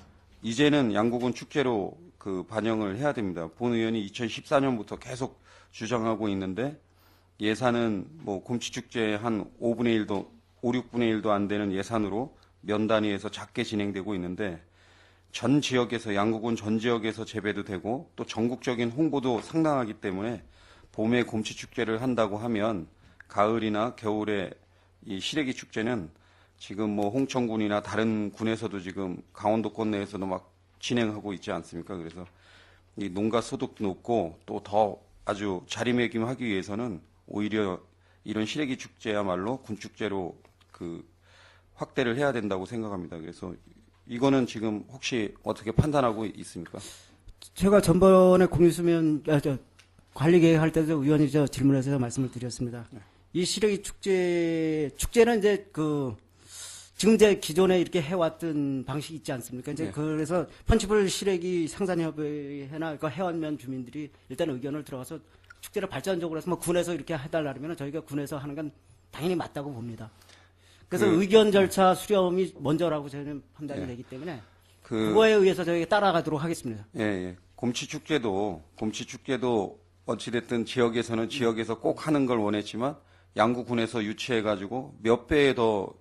이제는 양구군 축제로 그 반영을 해야 됩니다. 본 의원이 2014년부터 계속 주장하고 있는데 예산은 뭐 곰치축제 한 5분의 1도, 5, 6분의 1도 안 되는 예산으로 면 단위에서 작게 진행되고 있는데 전 지역에서 양구군 전 지역에서 재배도 되고 또 전국적인 홍보도 상당하기 때문에 봄에 곰치축제를 한다고 하면 가을이나 겨울에 이 시래기 축제는 지금 뭐 홍천군이나 다른 군에서도 지금 강원도권 내에서도 막 진행하고 있지 않습니까? 그래서 이 농가 소득도 높고 또 더 아주 자리매김하기 위해서는 오히려 이런 시래기 축제야말로 군축제로 그 확대를 해야 된다고 생각합니다. 그래서 이거는 지금 혹시 어떻게 판단하고 있습니까?
제가 전번에 공유수면 관리 계획할 때도 의원이 질문해서 말씀을 드렸습니다.
네.
이 시래기 축제는 이제 지금 이제 기존에 이렇게 해왔던 방식이 있지 않습니까? 이제
네.
그래서 펀치블 시래기 상산협의회나 해안면 주민들이 일단 의견을 들어가서 축제를 발전적으로 해서 뭐 군에서 이렇게 해달라면 저희가 군에서 하는 건 당연히 맞다고 봅니다. 그래서 의견 절차 수렴이 먼저라고 저희는 판단이 되기 때문에 그거에 의해서 저희가 따라가도록 하겠습니다.
예. 곰치축제도 어찌됐든 지역에서는 지역에서 꼭 하는 걸 원했지만 양구군에서 유치해가지고 몇 배의 더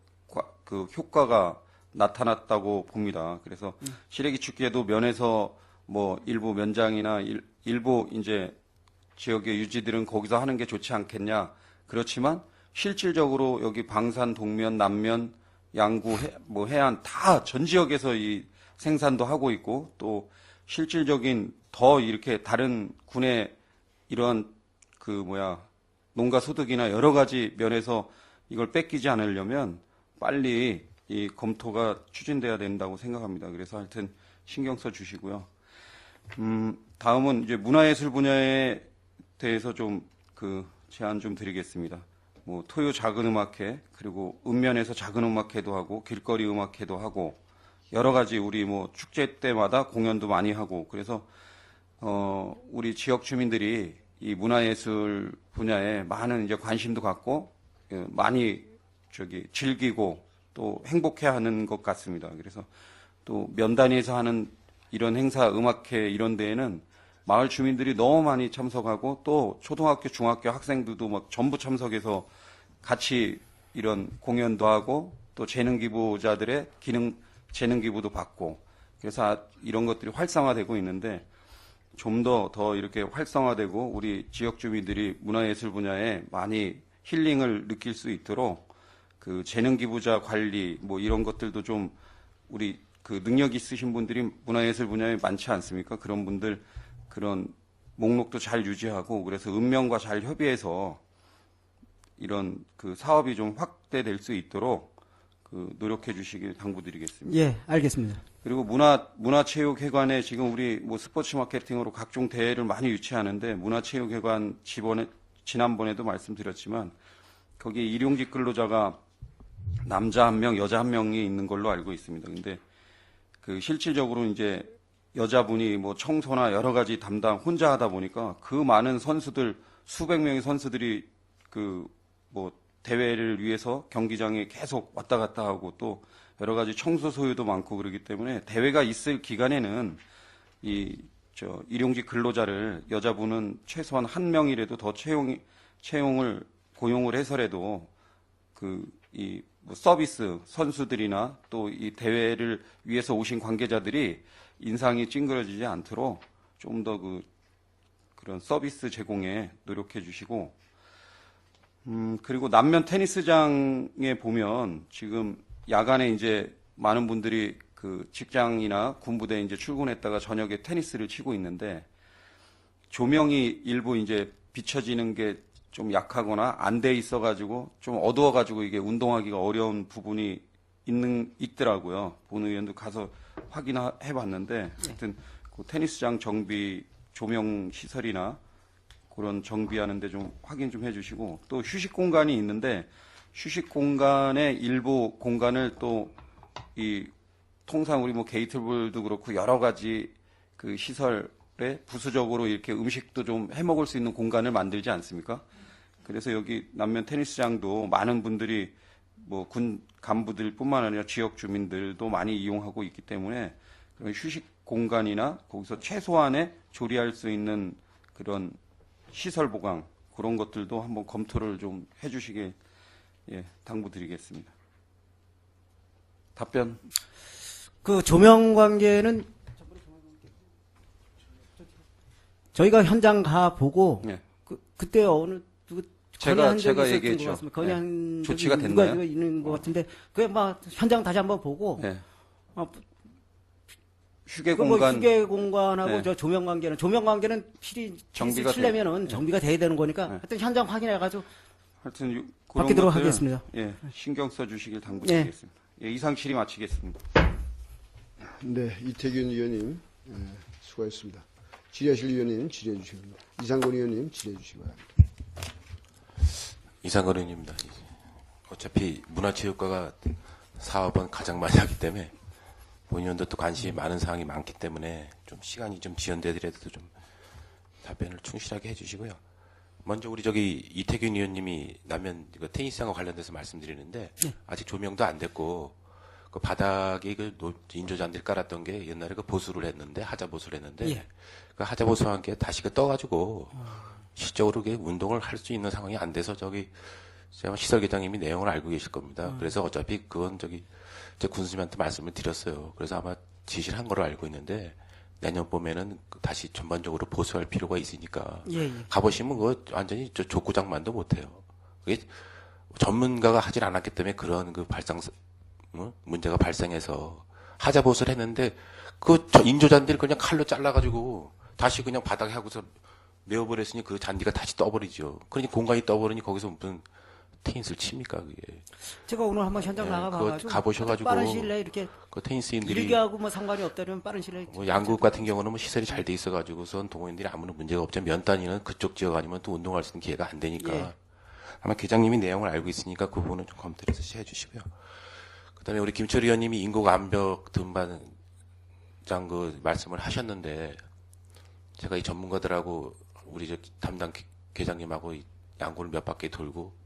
그 효과가 나타났다고 봅니다. 그래서 시래기 축제도 면에서 뭐 일부 면장이나 일부 이제 지역의 유지들은 거기서 하는 게 좋지 않겠냐. 그렇지만 실질적으로 여기 방산, 동면, 남면, 양구, 해안 다 전 지역에서 이 생산도 하고 있고 또 실질적인 더 이렇게 다른 군의 이러한 농가 소득이나 여러 가지 면에서 이걸 뺏기지 않으려면 빨리 이 검토가 추진돼야 된다고 생각합니다. 그래서 하여튼 신경 써 주시고요. 다음은 이제 문화예술 분야에 대해서 좀 제안 좀 드리겠습니다. 뭐 토요 작은 음악회, 그리고 읍면에서 작은 음악회도 하고 길거리 음악회도 하고 여러 가지 우리 뭐 축제 때마다 공연도 많이 하고, 그래서 우리 지역 주민들이 이 문화예술 분야에 많은 이제 관심도 갖고 많이 즐기고 또 행복해하는 것 같습니다. 그래서 또 면단위에서 하는 이런 행사, 음악회 이런 데에는 마을 주민들이 너무 많이 참석하고 또 초등학교, 중학교 학생들도 막 전부 참석해서 같이 이런 공연도 하고 또 재능 기부자들의 재능 기부도 받고, 그래서 이런 것들이 활성화되고 있는데 좀 더 이렇게 활성화되고 우리 지역 주민들이 문화예술 분야에 많이 힐링을 느낄 수 있도록 그 재능 기부자 관리 뭐 이런 것들도 좀 우리 그 능력 있으신 분들이 문화예술 분야에 많지 않습니까? 그런 분들 그런 목록도 잘 유지하고, 그래서 읍면과 잘 협의해서 이런 그 사업이 좀 확대될 수 있도록 노력해 주시길 당부드리겠습니다.
예, 알겠습니다.
그리고 문화체육회관에 지금 우리 뭐 스포츠 마케팅으로 각종 대회를 많이 유치하는데, 문화체육회관 지난번에도 말씀드렸지만 거기 일용직 근로자가 남자 1명, 여자 1명이 있는 걸로 알고 있습니다. 근데 실질적으로 이제 여자분이 뭐 청소나 여러 가지 담당 혼자 하다 보니까 그 많은 선수들, 수백 명의 선수들이 뭐 대회를 위해서 경기장에 계속 왔다 갔다 하고 또 여러 가지 청소 소요도 많고 그러기 때문에 대회가 있을 기간에는 일용직 근로자를 여자분은 최소한 1명이라도 더 고용을 해서라도 뭐 서비스 선수들이나 또 이 대회를 위해서 오신 관계자들이 인상이 찡그러지지 않도록 좀 더 그런 서비스 제공에 노력해 주시고, 그리고 남면 테니스장에 보면 지금 야간에 이제 많은 분들이 직장이나 군부대 이제 출근했다가 저녁에 테니스를 치고 있는데, 조명이 일부 이제 비춰지는 게 좀 약하거나 안 돼 있어가지고 좀 어두워가지고 이게 운동하기가 어려운 부분이 있더라고요. 본 의원도 가서 확인해봤는데, 하여튼 테니스장 정비, 조명 시설이나 그런 정비하는데 좀 확인 좀 해주시고, 또 휴식 공간이 있는데 휴식 공간의 일부 공간을 또 통상 우리 뭐 게이트볼도 그렇고 여러 가지 시설에 부수적으로 이렇게 음식도 좀 해 먹을 수 있는 공간을 만들지 않습니까? 그래서 여기 남면 테니스장도 많은 분들이 뭐 군 간부들뿐만 아니라 지역 주민들도 많이 이용하고 있기 때문에 그런 휴식 공간이나 거기서 최소한의 조리할 수 있는 그런 시설 보강 그런 것들도 한번 검토를 좀 해주시길 당부드리겠습니다. 답변.
조명 관계는 저희가 현장 가 보고 그때 어느
제가
건의한
얘기했죠.
건의한
조치가
누가
됐나요?
있는 것 같은데 그게 막 현장 다시 한번 보고
휴게
뭐
공간
휴게 공간하고 저 조명 관계는 필히
정비가
치려면은 정비가 돼야 되는 거니까 하여튼 현장 확인해가지고
하여튼
바뀌도록 하겠습니다.
신경 써주시길 당부드리겠습니다. 이상 질의 마치겠습니다.
네, 이태균 의원님 수고하셨습니다. 질의하실 의원님 질의해 주시기 바랍니다. 이상권 의원님 질의해 주시기 바랍니다.
이상권 의원입니다. 어차피 문화체육과가 사업은 가장 많이 하기 때문에 본의원도 또 관심이 많은 사항이 많기 때문에 좀 시간이 좀 지연되더라도 좀 답변을 충실하게 해주시고요. 먼저 우리 이태균 의원님이 남면 테니스장과 관련돼서 말씀드리는데 아직 조명도 안 됐고 그 바닥에 인조잔디를 깔았던 게 옛날에 보수를 했는데 하자보수를 했는데 그 하자보수와 함께 다시 떠가지고 시적으로 운동을 할 수 있는 상황이 안 돼서 제가 시설계장님이 내용을 알고 계실 겁니다. 그래서 어차피 그건 제 군수님한테 말씀을 드렸어요. 그래서 아마 지시를 한 거로 알고 있는데 내년 봄에는 다시 전반적으로 보수할 필요가 있으니까 가보시면 그거 완전히 족구장만도 못해요. 그게 전문가가 하질 않았기 때문에 그런 문제가 발생해서 하자보수를 했는데 인조잔디를 그냥 칼로 잘라가지고 다시 그냥 바닥에 하고서 메워버렸으니 그 잔디가 다시 떠버리죠. 그러니 공간이 떠버리니 거기서 무슨 테니스를 칩니까 그게?
제가 오늘 한번 현장
네,
나가봐가지고
그거 가보셔가지고
빠른 시일 내에 이렇게
그 테니스인들이
일기하고 뭐 상관이 없다면 빠른 시일 내에
뭐 양국 같은 경우는 뭐 시설이 잘 돼 있어가지고선 동호인들이 아무런 문제가 없지만 면 단위는 그쪽 지역 아니면 또 운동할 수 있는 기회가 안 되니까
예.
아마 계장님이 내용을 알고 있으니까 그 부분은 좀 검토를 해서 해주시고요. 그다음에 우리 김철 의원님이 인구 암벽 등반장 그 말씀을 하셨는데 제가 이 전문가들하고 우리 저 담당 계장님하고 이 양구를 몇 바퀴 돌고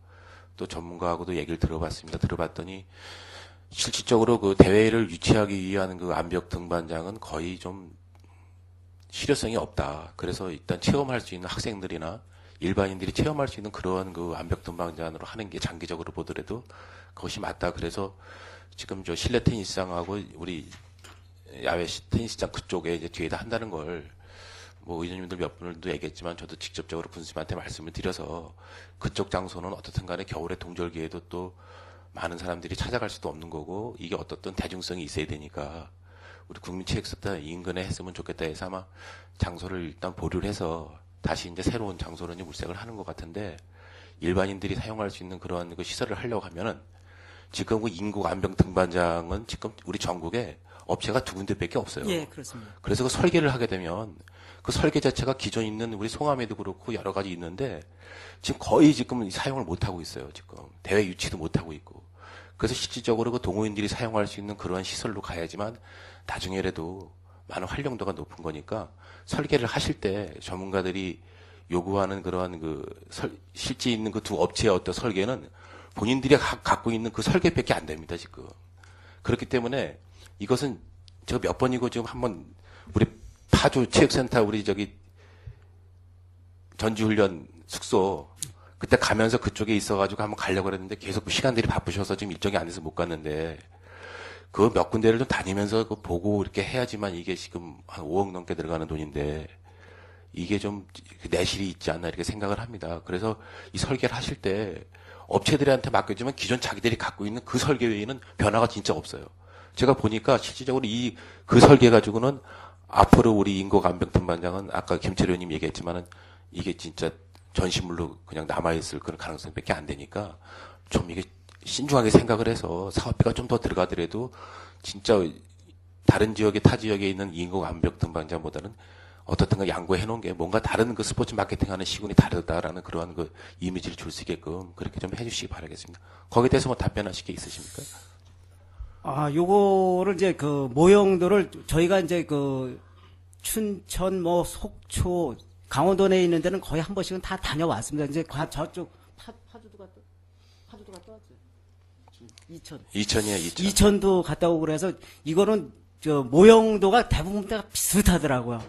또 전문가하고도 얘기를 들어봤습니다. 들어봤더니 실질적으로 그 대회를 유치하기 위한 그 암벽 등반장은 거의 좀 실효성이 없다. 그래서 일단 체험할 수 있는 학생들이나 일반인들이 체험할 수 있는 그러한 그 암벽 등반장으로 하는 게 장기적으로 보더라도 그것이 맞다. 그래서 지금 저 실내 테니스장하고 우리 야외 테니스장 그쪽에 이제 뒤에다 한다는 걸 뭐 의원님들 몇 분들도 얘기했지만 저도 직접적으로 분수님한테 말씀을 드려서 그쪽 장소는 어떻든 간에 겨울에 동절기에도 또 많은 사람들이 찾아갈 수도 없는 거고 이게 어떻든 대중성이 있어야 되니까 우리 국민체육센터 인근에 했으면 좋겠다 해서 아마 장소를 일단 보류를 해서 다시 이제 새로운 장소로 이제 물색을 하는 것 같은데 일반인들이 사용할 수 있는 그러한 그 시설을 하려고 하면은 지금 그 인구 암벽 등반장은 지금 우리 전국에 업체가 2군데밖에 없어요.
예, 그렇습니다.
그래서 그 설계를 하게 되면 그 설계 자체가 기존 있는 우리 송암에도 그렇고 여러 가지 있는데 지금 거의 지금 사용을 못 하고 있어요. 지금 대회 유치도 못 하고 있고. 그래서 실질적으로 그 동호인들이 사용할 수 있는 그러한 시설로 가야지만 나중에라도 많은 활용도가 높은 거니까 설계를 하실 때 전문가들이 요구하는 그러한 그 실제 있는 그 두 업체의 어떤 설계는 본인들이 갖고 있는 그 설계밖에 안 됩니다, 지금. 그렇기 때문에 이것은 제가 몇 번이고 지금 한번 우리 파주 체육센터 우리 저기 전지훈련 숙소 그때 가면서 그쪽에 있어가지고 한번 가려고 그랬는데 계속 시간들이 바쁘셔서 지금 일정이 안 돼서 못 갔는데 그 몇 군데를 좀 다니면서 그 보고 이렇게 해야지만 이게 지금 한 5억 넘게 들어가는 돈인데 이게 좀 내실이 있지 않나 이렇게 생각을 합니다. 그래서 이 설계를 하실 때 업체들한테 맡겨주면 기존 자기들이 갖고 있는 그 설계 외에는 변화가 진짜 없어요. 제가 보니까 실질적으로 그 설계 가지고는 앞으로 우리 인구 암벽 등반장은 아까 김철 의원님 얘기했지만은 이게 진짜 전시물로 그냥 남아있을 그런 가능성밖에 안 되니까 좀 이게 신중하게 생각을 해서 사업비가 좀 더 들어가더라도 진짜 다른 지역에 타 지역에 있는 인구 암벽 등반장보다는 어떻든가 양보해 놓은 게 뭔가 다른 그 스포츠 마케팅하는 시군이 다르다라는 그러한 그 이미지를 줄 수 있게끔 그렇게 좀 해주시기 바라겠습니다. 거기에 대해서 뭐 답변하실 게 있으십니까?
요거를 이제 그 모형도를 저희가 이제 그 춘천 뭐 속초 강원도 내에 있는 데는 거의 한 번씩은 다 다녀왔습니다. 이제 저쪽 파주도 갔다 왔죠.
이천이야, 이천.
이천도 갔다 오고 그래서 이거는 저 모형도가 대부분 다 비슷하더라고요.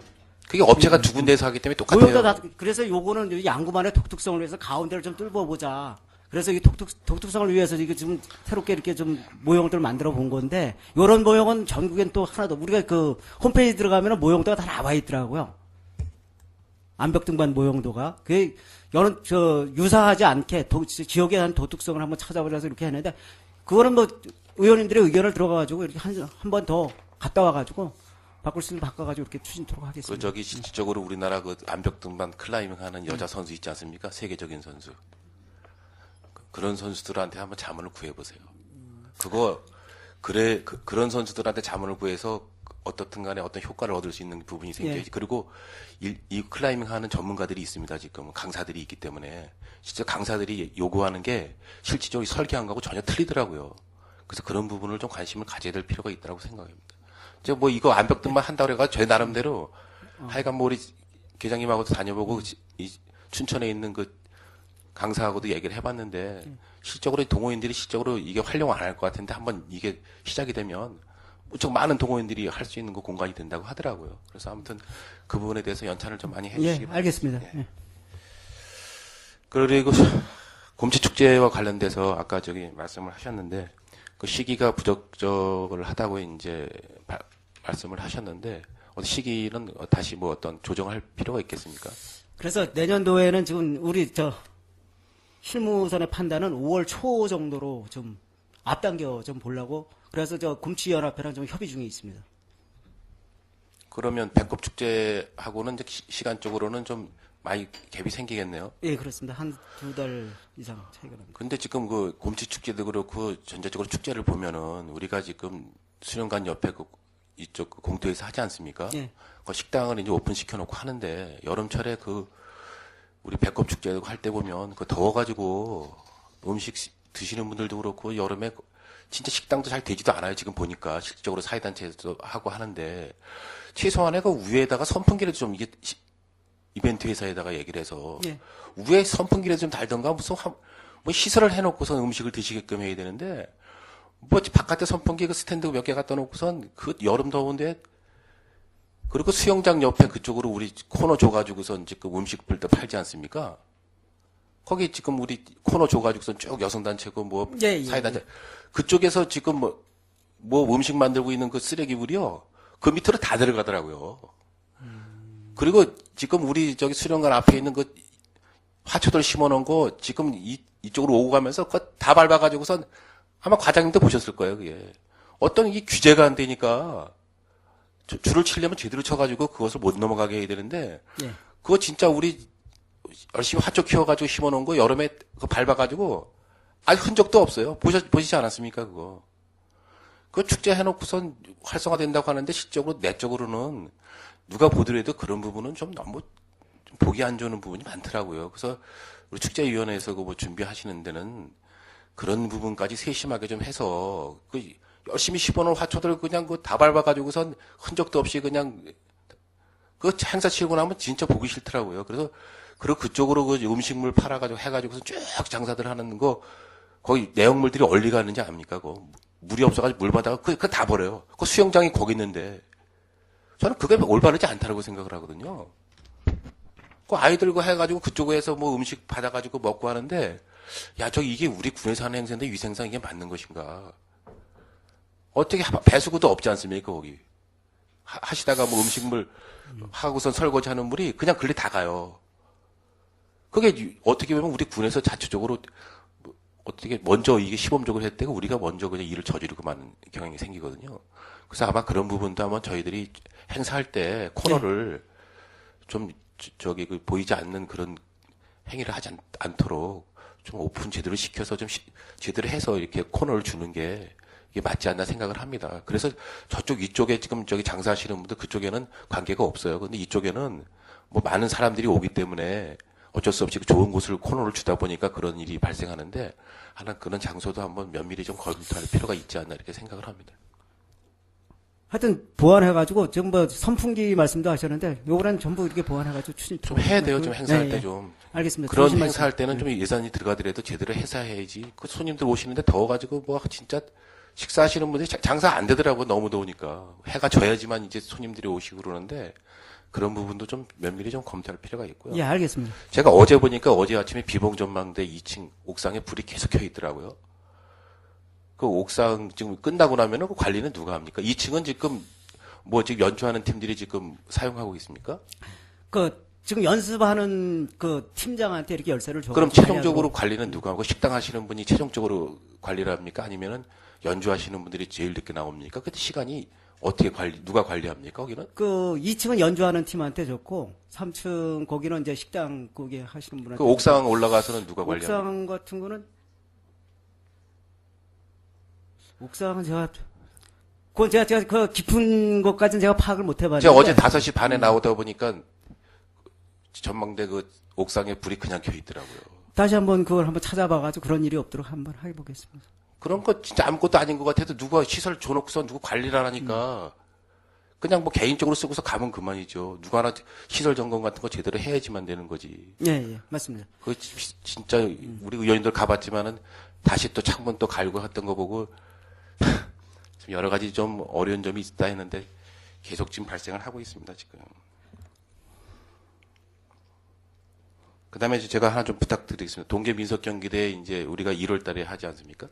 그게 업체가 두 군데에서 하기 때문에 똑같아요.
모형도 다 그래서 요거는 양구만의 독특성을 위해서 가운데를 좀 뚫어보자. 그래서 이 독특성을 위해서 이게 지금 새롭게 이렇게 좀 모형들을 만들어 본 건데, 요런 모형은 전국엔 또 하나도, 우리가 그 홈페이지 들어가면 모형도가 다 나와 있더라고요. 암벽 등반 모형도가. 그게 유사하지 않게 지역에 대한 독특성을 한번 찾아보려서 이렇게 했는데, 그거는 뭐 의원님들의 의견을 들어가가지고 이렇게 한 번 더 갔다 와가지고 바꿀 수 있는 바꿔가지고 이렇게 추진토록 하겠습니다.
그 저기 실질적으로 우리나라 그 암벽 등반 클라이밍 하는 여자 선수 있지 않습니까? 세계적인 선수. 그런 선수들한테 한번 자문을 구해보세요. 그런 선수들한테 자문을 구해서 어떻든 간에 어떤 효과를 얻을 수 있는 부분이 생겨야지.
예.
그리고 이 클라이밍 하는 전문가들이 있습니다. 지금 강사들이 있기 때문에. 진짜 강사들이 요구하는 게 실질적으로 설계한 거하고 전혀 틀리더라고요. 그래서 그런 부분을 좀 관심을 가져야 될 필요가 있다고 생각합니다. 제가 뭐 이거 암벽 등반 한다고 해가지고 제 나름대로 하여간 뭐 우리 계장님하고도 다녀보고 이 춘천에 있는 그 강사하고도 얘기를 해봤는데 실적으로 동호인들이 실적으로 이게 활용 안 할 것 같은데 한번 이게 시작이 되면 무척 많은 동호인들이 할 수 있는 그 공간이 된다고 하더라고요. 그래서 아무튼 그 부분에 대해서 연찬을 좀 많이 해주시기 바랍니다.
알겠습니다.
예. 그리고 곰치축제와 관련돼서 아까 저기 말씀을 하셨는데 그 시기가 부적절을 하다고 이제 말씀을 하셨는데 시기는 다시 뭐 어떤 조정할 필요가 있겠습니까?
그래서 내년도에는 지금 우리 실무선의 판단은 5월 초 정도로 좀 앞당겨 좀 보려고 그래서 곰치연합회랑 좀 협의 중에 있습니다.
그러면 배꼽 축제하고는 이제 시간적으로는 좀 많이 갭이 생기겠네요.
예, 그렇습니다. 한 2달 이상 차이가 납니다.
근데 지금 그 곰치 축제도 그렇고 전체적으로 축제를 보면은 우리가 지금 수련관 옆에 그 이쪽 그 공터에서 하지 않습니까?
예.
그 식당을 이제 오픈 시켜놓고 하는데 여름철에 그 우리 배꼽 축제 할 때 보면 그 더워가지고 음식 드시는 분들도 그렇고 여름에 진짜 식당도 잘 되지도 않아요. 지금 보니까 실질적으로 사회단체에서 하고 하는데 최소한의 그 위에다가 선풍기라도 좀 이게 이벤트 회사에다가 얘기를 해서
예.
위에 선풍기라도 좀 달던가 무슨 뭐 시설을 해놓고선 음식을 드시게끔 해야 되는데 뭐 바깥에 선풍기 그 스탠드 몇 개 갖다 놓고선 그 여름 더운데 그리고 수영장 옆에 그쪽으로 우리 코너 줘가지고선 지금 음식들도 팔지 않습니까? 거기 지금 우리 코너 줘가지고선 쭉 여성단체고 뭐
예, 예,
사회단체 그쪽에서 지금 뭐 음식 만들고 있는 그 쓰레기물이요 그 밑으로 다 들어가더라고요. 그리고 지금 우리 저기 수련관 앞에 있는 그 화초들 심어놓은 거 지금 이쪽으로 오고 가면서 그거 다 밟아가지고선 아마 과장님도 보셨을 거예요. 그게 어떤 이게 규제가 안 되니까 줄을 치려면 제대로 쳐가지고 그것을 못 넘어가게 해야 되는데
예.
그거 진짜 우리 열심히 화초 키워가지고 심어놓은 거 여름에 그거 밟아가지고 아직 흔적도 없어요. 보시지 않았습니까 그거? 그 축제 해놓고선 활성화된다고 하는데 실적으로 내적으로는 누가 보더라도 그런 부분은 좀 너무 좀 보기 안 좋은 부분이 많더라고요. 그래서 우리 축제위원회에서 그 뭐 준비하시는 데는 그런 부분까지 세심하게 좀 해서 그 열심히 심어놓은 화초들 그냥 그 다 밟아가지고선 흔적도 없이 그냥 그 행사 치르고 나면 진짜 보기 싫더라고요. 그래서 그리고 그쪽으로 그 음식물 팔아가지고 해가지고서 쭉 장사들 하는 거 거기 내용물들이 어디 가는지 압니까? 그거 물이 없어가지고 물 받아가 그거 다 버려요. 그 수영장이 거기 있는데 저는 그게 올바르지 않다고 생각을 하거든요. 그 아이들과 해가지고 그쪽에서 뭐 음식 받아가지고 먹고 하는데 야, 이게 우리 군에서 하는 행사인데 위생상 이게 맞는 것인가? 어떻게 배수구도 없지 않습니까, 거기? 하시다가 뭐 음식물 하고선 설거지 하는 물이 그냥 글리 다 가요. 그게 어떻게 보면 우리 군에서 자체적으로 어떻게 먼저 이게 시범적으로 했다가 우리가 먼저 그냥 일을 저지르고 마는 경향이 생기거든요. 그래서 아마 그런 부분도 한번 저희들이 행사할 때 코너를 좀 저기 그 보이지 않는 그런 행위를 하지 않도록 좀 오픈 제대로 시켜서 좀 제대로 해서 이렇게 코너를 주는 게 이게 맞지 않나 생각을 합니다. 그래서 저쪽 이쪽에 지금 저기 장사하시는 분들 그쪽에는 관계가 없어요. 근데 이쪽에는 뭐 많은 사람들이 오기 때문에 어쩔 수 없이 좋은 곳을 코너를 주다 보니까 그런 일이 발생하는데 하나 그런 장소도 한번 면밀히 좀 검토할 필요가 있지 않나 이렇게 생각을 합니다.
하여튼 보완해가지고 지금 뭐 선풍기 말씀도 하셨는데 요거는 전부 이렇게 보완해가지고 추진
좀 해야 돼요. 좀 행사할 때 좀.
알겠습니다.
그런
조심하시-
행사할 때는 좀 예산이 들어가더라도 제대로 해서 해야지. 그 손님들 오시는데 더워가지고 뭐 진짜 식사하시는 분들이 장사 안 되더라고 너무 더우니까 해가 져야지만 이제 손님들이 오시고 그러는데 그런 부분도 좀 면밀히 좀 검토할 필요가 있고요.
예, 알겠습니다.
제가 어제 보니까 어제 아침에 비봉전망대 2층 옥상에 불이 계속 켜 있더라고요. 그 옥상 지금 끝나고 나면은 그 관리는 누가 합니까? 2층은 지금 뭐 지금 연주하는 팀들이 지금 사용하고 있습니까?
지금 연습하는 그 팀장한테 이렇게 열쇠를 줘.
그럼 최종적으로 관리는 누가 하고 식당 하시는 분이 최종적으로 관리를 합니까? 아니면은 연주하시는 분들이 제일 늦게 나옵니까? 그때 시간이 어떻게 누가 관리합니까? 거기는?
2층은 연주하는 팀한테 줬고 3층 거기는 이제 식당 거기 하시는 분한테.
그 옥상 올라가서는 누가 관리합니까?
옥상 같은 거는 옥상은 제가 그 깊은 것까지는 제가 파악을 못 해봤는데.
제가 어제 5시 반에 나오다 보니까 전망대 그 옥상에 불이 그냥 켜 있더라고요.
다시 한번 그걸 한번 찾아봐가지고 그런 일이 없도록 한번 해보겠습니다.
그런 거 진짜 아무것도 아닌 것 같아도 누가 시설 줘놓고서 누구 관리를 안 하니까 그냥 뭐 개인적으로 쓰고서 가면 그만이죠. 누가 하나 시설 점검 같은 거 제대로 해야지만 되는 거지.
예, 맞습니다.
그 진짜 우리 의원님들 가봤지만은 다시 또 창문 또 갈고 했던 거 보고 좀 여러 가지 좀 어려운 점이 있다 했는데 계속 지금 발생을 하고 있습니다, 지금. 그 다음에 제가 하나 좀 부탁드리겠습니다. 동계민속경기대 이제 우리가 1월 달에 하지 않습니까?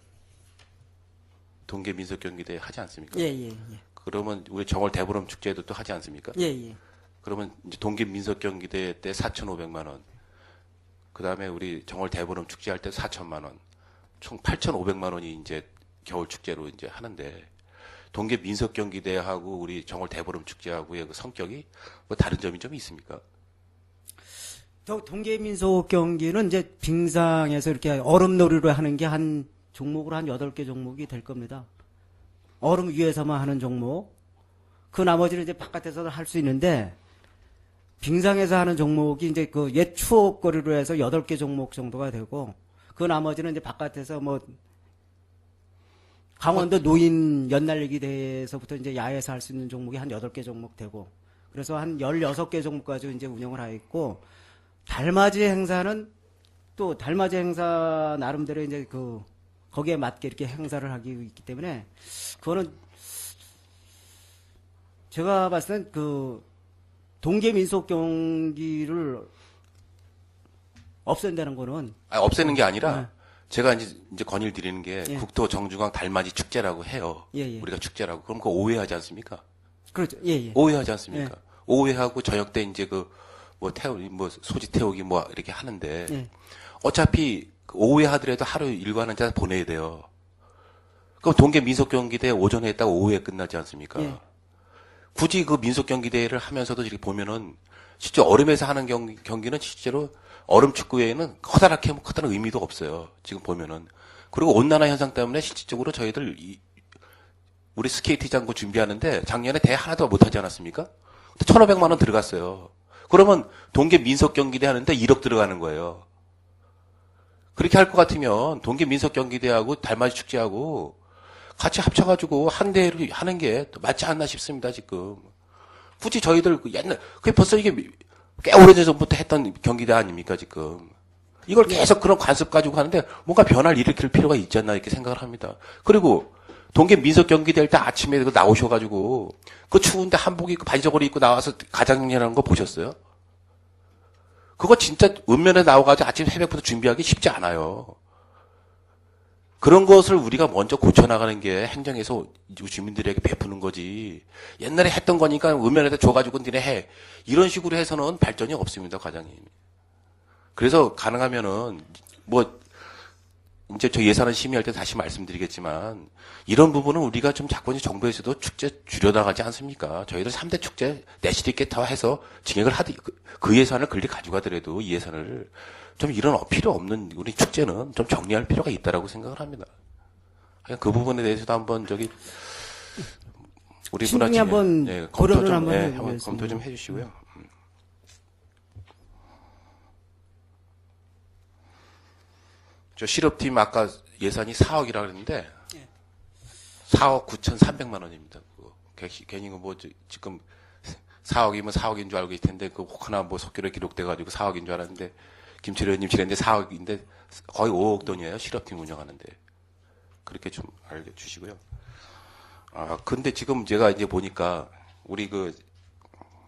동계민속경기대 하지 않습니까?
예.
그러면 우리 정월 대보름 축제도 또 하지 않습니까?
예.
그러면 이제 동계민속경기대 때 4,500만 원. 그 다음에 우리 정월 대보름 축제 할 때 4,000만 원. 총 8,500만 원이 이제 겨울 축제로 이제 하는데 동계민속경기대하고 우리 정월 대보름 축제하고의 그 성격이 뭐 다른 점이 좀 있습니까?
동계민속 경기는 이제 빙상에서 이렇게 얼음놀이로 하는 게 한 종목으로 한 8개 종목이 될 겁니다. 얼음 위에서만 하는 종목. 그 나머지는 이제 바깥에서도 할 수 있는데, 빙상에서 하는 종목이 이제 그 옛 추억거리로 해서 8개 종목 정도가 되고, 그 나머지는 이제 바깥에서 뭐, 강원도 노인 연날리기 대회에서부터 이제 야외에서 할 수 있는 종목이 한 8개 종목 되고, 그래서 한 16개 종목 가지고 이제 운영을 하고 있고, 달맞이 행사는 또 달맞이 행사 나름대로 이제 거기에 맞게 이렇게 행사를 하기 있기 때문에, 그거는 제가 봤을 땐 동계 민속 경기를 없앤다는 거는
없애는 게 아니라
네.
제가 이제 건의를 드리는 게
예.
국토 정중앙 달맞이 축제라고 해요.
예, 예.
우리가 축제라고. 그럼 그거 오해하지 않습니까?
그렇죠. 예, 예.
오해하지 않습니까? 오해하고 저녁 때 이제 소지 태우기 이렇게 하는데
예.
어차피 오후하더라도 하루 일과는 자 보내야 돼요. 그럼 동계 민속경기대 오전에 했다가 오후에 끝나지 않습니까?
예.
굳이 그 민속경기대회를 하면서도 이렇게 보면은 실제 얼음에서 하는 경기는 실제로 얼음 축구회에는 커다랗게 커다란 의미도 없어요. 지금 보면은. 그리고 온난화 현상 때문에 실질적으로 저희들 우리 스케이트 장구 준비하는데 작년에 대회 하나도 못하지 않았습니까? 1,500만 원 들어갔어요. 그러면 동계 민속경기대 하는데 1억 들어가는 거예요. 그렇게 할 것 같으면 동계 민속경기대하고 달맞이 축제하고 같이 합쳐가지고 한 대회를 하는 게 맞지 않나 싶습니다, 지금. 굳이 저희들 그게 벌써 이게 꽤 오래전부터 했던 경기대 아닙니까, 지금. 이걸 계속 그런 관습 가지고 하는데 뭔가 변화를 일으킬 필요가 있지 않나 이렇게 생각을 합니다. 그리고 동계 민속경기대 할 때 아침에 나오셔가지고 그 추운데 한복 입고 바지저고리 입고 나와서 가장이라는 거 보셨어요? 그거 진짜 읍면에 나와가지고 아침 새벽부터 준비하기 쉽지 않아요. 그런 것을 우리가 먼저 고쳐나가는 게 행정에서 주민들에게 베푸는 거지. 옛날에 했던 거니까 읍면에다 줘가지고 니네 해. 이런 식으로 해서는 발전이 없습니다, 과장님. 그래서 가능하면은 이제 저 예산을 심의할 때 다시 말씀드리겠지만 이런 부분은 우리가 좀 자꾸 이제 정부에서도 축제 줄여나가지 않습니까? 저희들 3대 축제 내실 있게 다 해서 증액을 그 예산을 그리 가져가더라도 이 예산을 좀 이런 필요 없는 우리 축제는 좀 정리할 필요가 있다라고 생각을 합니다. 그냥 그 부분에 대해서도 한번 우리
신중히 한번 고려를 한번 해보겠습니다.
검토 좀 해주시고요. 저 실업팀 아까 예산이 4억이라 그랬는데 4억 9,300만 원입니다. 괜히 지금 4억이면 4억인 줄 알고 있을 텐데 혹하나 속기로 기록돼 가지고 4억인 줄 알았는데 김철희 의원님 지냈는데 4억인데 거의 5억 돈이에요. 실업팀 운영하는데. 그렇게 좀 알려주시고요. 근데 지금 제가 이제 보니까 우리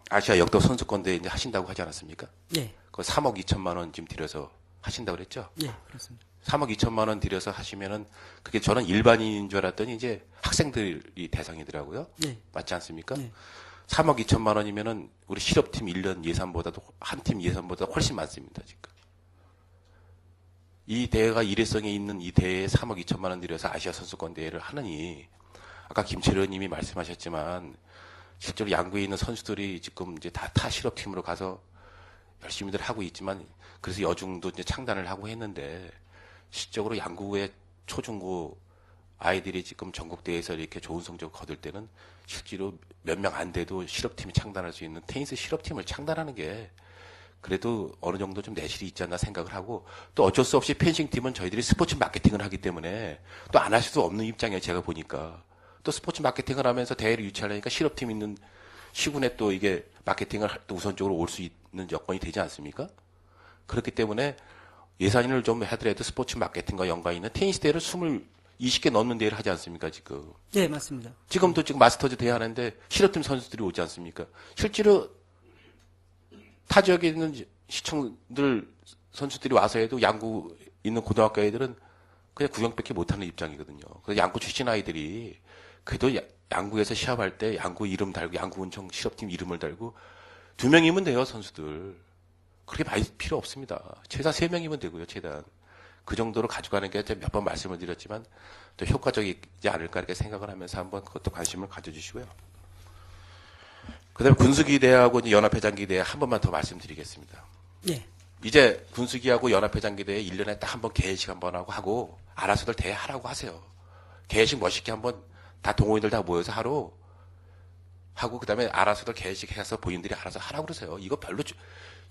아시아 역도 선수권대회 이제 하신다고 하지 않았습니까?
예.
그 3억 2천만 원 지금 들여서 하신다고 그랬죠?
예, 그렇습니다.
3억 2천만 원 들여서 하시면은 그게 저는 일반인인 줄 알았더니 이제 학생들이 대상이더라고요.
예.
맞지 않습니까?
예.
3억 2천만 원이면은 우리 실업팀 1년 예산보다도 한 팀 예산보다 훨씬 많습니다, 지금. 이 대회가 일회성에 있는 이 대회에 3억 2천만 원 들여서 아시아 선수권 대회를 하느니 아까 김철희 의원님이 말씀하셨지만 실제로 양구에 있는 선수들이 지금 이제 다 타 실업팀으로 가서 열심히들 하고 있지만 그래서 여중도 이제 창단을 하고 했는데 실적으로 양구의 초중고 아이들이 지금 전국대회에서 이렇게 좋은 성적을 거둘 때는 실제로 몇 명 안 돼도 실업팀이 창단할 수 있는 테니스 실업팀을 창단하는 게 그래도 어느 정도 좀 내실이 있지 않나 생각을 하고 또 어쩔 수 없이 펜싱팀은 저희들이 스포츠 마케팅을 하기 때문에 또 안 할 수 없는 입장이에요. 제가 보니까 또 스포츠 마케팅을 하면서 대회를 유치하려니까 실업팀 있는 시군에 또 이게 마케팅을 또 우선적으로 올 수 있는 여건이 되지 않습니까? 그렇기 때문에 예산을 좀 하더라도 스포츠 마케팅과 연관이 있는 테니스 대회를 20개 넘는 대회를 하지 않습니까, 지금?
네, 맞습니다.
지금도 지금 마스터즈 대회 하는데 실업팀 선수들이 오지 않습니까? 실제로 타 지역에 있는 시청들 선수들이 와서 해도 양구 있는 고등학교 애들은 그냥 구경밖에 못하는 입장이거든요. 그래서 양구 출신 아이들이 그래도 양구에서 시합할 때 양구 이름 달고 양구운청 실업팀 이름을 달고 2명이면 돼요, 선수들. 그렇게 많이 필요 없습니다. 최소한 3명이면 되고요, 최대한. 그 정도로 가져가는 게 몇 번 말씀을 드렸지만 또 효과적이지 않을까 이렇게 생각을 하면서 한번 그것도 관심을 가져주시고요. 그 다음에 군수기대하고 연합회장기대 한 번만 더 말씀드리겠습니다.
예.
이제 군수기하고 연합회장기 대회 1년에 딱 한 번 개회식 한번 하고 알아서들 대회하라고 하세요. 개회식 멋있게 한번 다 동호인들 다 모여서 하고 그다음에 알아서들 개회식 해서 본인들이 알아서 하라고 그러세요. 이거 별로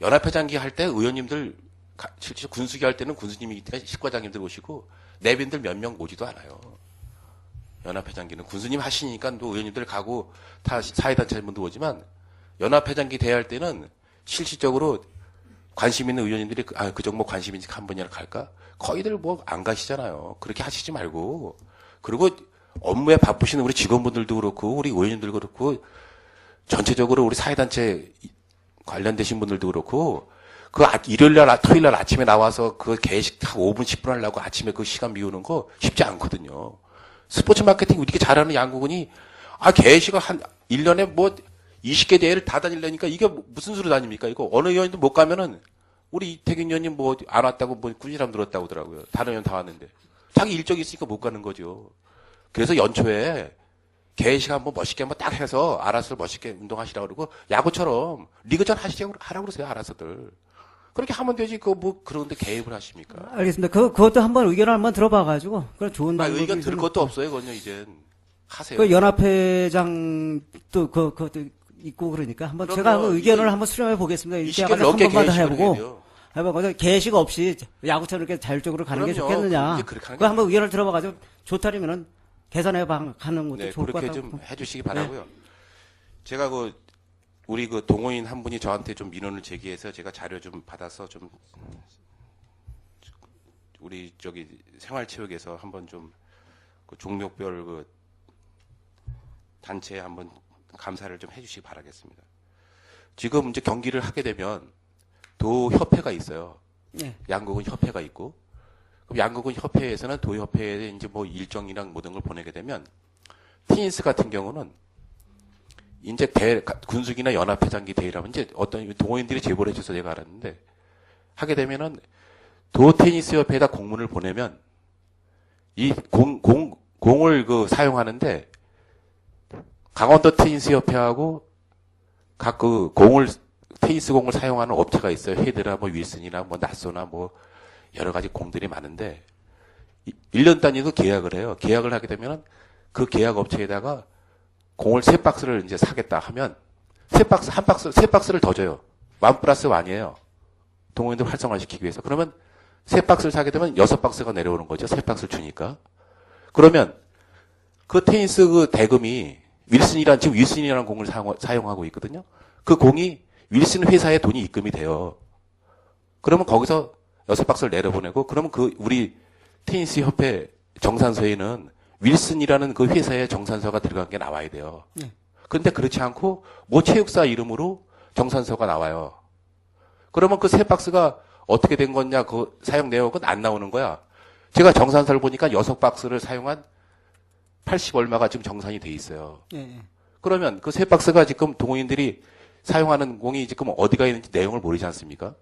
연합회장기 할 때 의원님들 실제 군수기 할 때는 군수님이기 때문에 식과장님들 오시고 내빈들 몇 명 오지도 않아요. 연합회장기는 군수님 하시니까 또 의원님들 가고 다 사회단체분도 오지만 연합회장기 대회할 때는 실질적으로 관심 있는 의원님들이 그 종목 관심 있는 한 분이나 갈까? 거의들 뭐 안 가시잖아요. 그렇게 하시지 말고. 그리고 업무에 바쁘신 우리 직원분들도 그렇고 우리 의원님들 그렇고 전체적으로 우리 사회단체 관련되신 분들도 그렇고 일요일날 토요일날 아침에 나와서 그 개회식 딱 5분 10분 하려고 아침에 그 시간 비우는 거 쉽지 않거든요. 스포츠 마케팅 이렇게 잘하는 양국은이 개회식을 한 1년에 뭐 20개 대회를 다 다니려니까 이게 무슨 수로 다닙니까? 이거 어느 의원도 못 가면은 우리 이태균 의원님 뭐 안 왔다고 뭐 꾸지람 들었다고 하더라고요. 다른 의원 다 왔는데. 자기 일정이 있으니까 못 가는 거죠. 그래서 연초에 개회식 한번 멋있게 한번 딱 해서 알아서 멋있게 운동하시라고 그러고 야구처럼 리그전 하라고 그러세요. 알아서들. 그렇게 하면 되지. 그런데 개입을 하십니까?
알겠습니다. 그것도 한번 의견을 한번 들어봐가지고 그런 좋은 방법이
의견 들을 것도 없어요. 그건요 이젠 하세요.
그 연합회장도 그것도 있고 그러니까 한번 제가 한번 의견을 한번 수렴해 보겠습니다. 이렇게 한 번만 더 해보고 개식 없이 야구처럼 이렇게 자율적으로 가는 게 좋겠느냐. 그거 한번 의견을 들어봐가지고 좋다면은 개선해 가는 것도 좋을 것
그렇게
같다고.
좀 해주시기 바라고요. 제가 우리 동호인 한 분이 저한테 좀 민원을 제기해서 제가 자료 좀 받아서 좀 우리 생활체육에서 한번 좀 종목별 단체에 한번 감사를 좀 해주시기 바라겠습니다. 지금 이제 경기를 하게 되면 도협회가 있어요.
네.
양국은 협회가 있고, 그럼 양국은 협회에서는 도협회에 이제 뭐 일정이랑 모든 걸 보내게 되면 테니스 같은 경우는 이제 군수기나 연합회장기 대회라면 이제 어떤 동호인들이 제보를 해줘서 제가 알았는데 하게 되면은 도 테니스 협회에다 공문을 보내면 이 공을 사용하는데 강원도 테니스 협회하고 각 테니스 공을 사용하는 업체가 있어요. 헤드나 뭐 윌슨이나 뭐 나소나 뭐 여러 가지 공들이 많은데 1년 단위로 계약을 해요. 계약을 하게 되면은 그 계약 업체에다가 공을 3박스를 이제 사겠다 하면 세 박스를 더 줘요. 1+1이에요. 동호인들 활성화시키기 위해서. 그러면 3박스를 사게 되면 6박스가 내려오는 거죠. 3박스를 주니까. 그러면 그 테니스 대금이 지금 윌슨이라는 공을 사용하고 있거든요. 그 공이 윌슨 회사에 돈이 입금이 돼요. 그러면 거기서 6박스를 내려보내고, 그러면 우리 테니스 협회 정산서에는 윌슨이라는 그 회사의 정산서가 들어간 게 나와야 돼요.
네.
그런데 그렇지 않고 모 체육사 이름으로 정산서가 나와요. 그러면 그 3박스가 어떻게 된 거냐, 그 사용 내역은 안 나오는 거야. 제가 정산서를 보니까 6박스를 사용한 80 얼마가 지금 정산이 돼 있어요.
네.
그러면 그 3박스가 지금 동호인들이 사용하는 공이 지금 어디가 있는지 내용을 모르지 않습니까?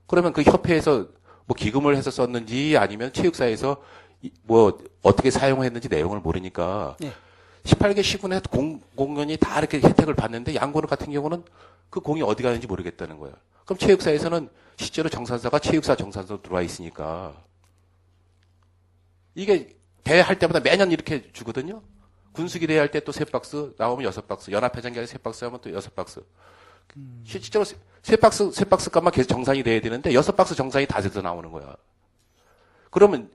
그러면 그 협회에서 뭐 기금을 해서 썼는지 아니면 체육사에서 뭐 어떻게 사용했는지 내용을 모르니까
네.
18개 시군에 공연이 다 이렇게 혜택을 받는데 양고는 같은 경우는 그 공이 어디 가는지 모르겠다는 거예요. 그럼 체육사에서는 실제로 정산서가 체육사 정산서로 들어와 있으니까 이게 대회할 때마다 매년 이렇게 주거든요. 군수기 대회할 때 또 3박스 나오면 6박스, 연합회장기 3박스 하면 또 6박스. 실질적으로 3박스 값만 계속 정산이 돼야 되는데 6박스 정산이 다 돼서 나오는 거야. 그러면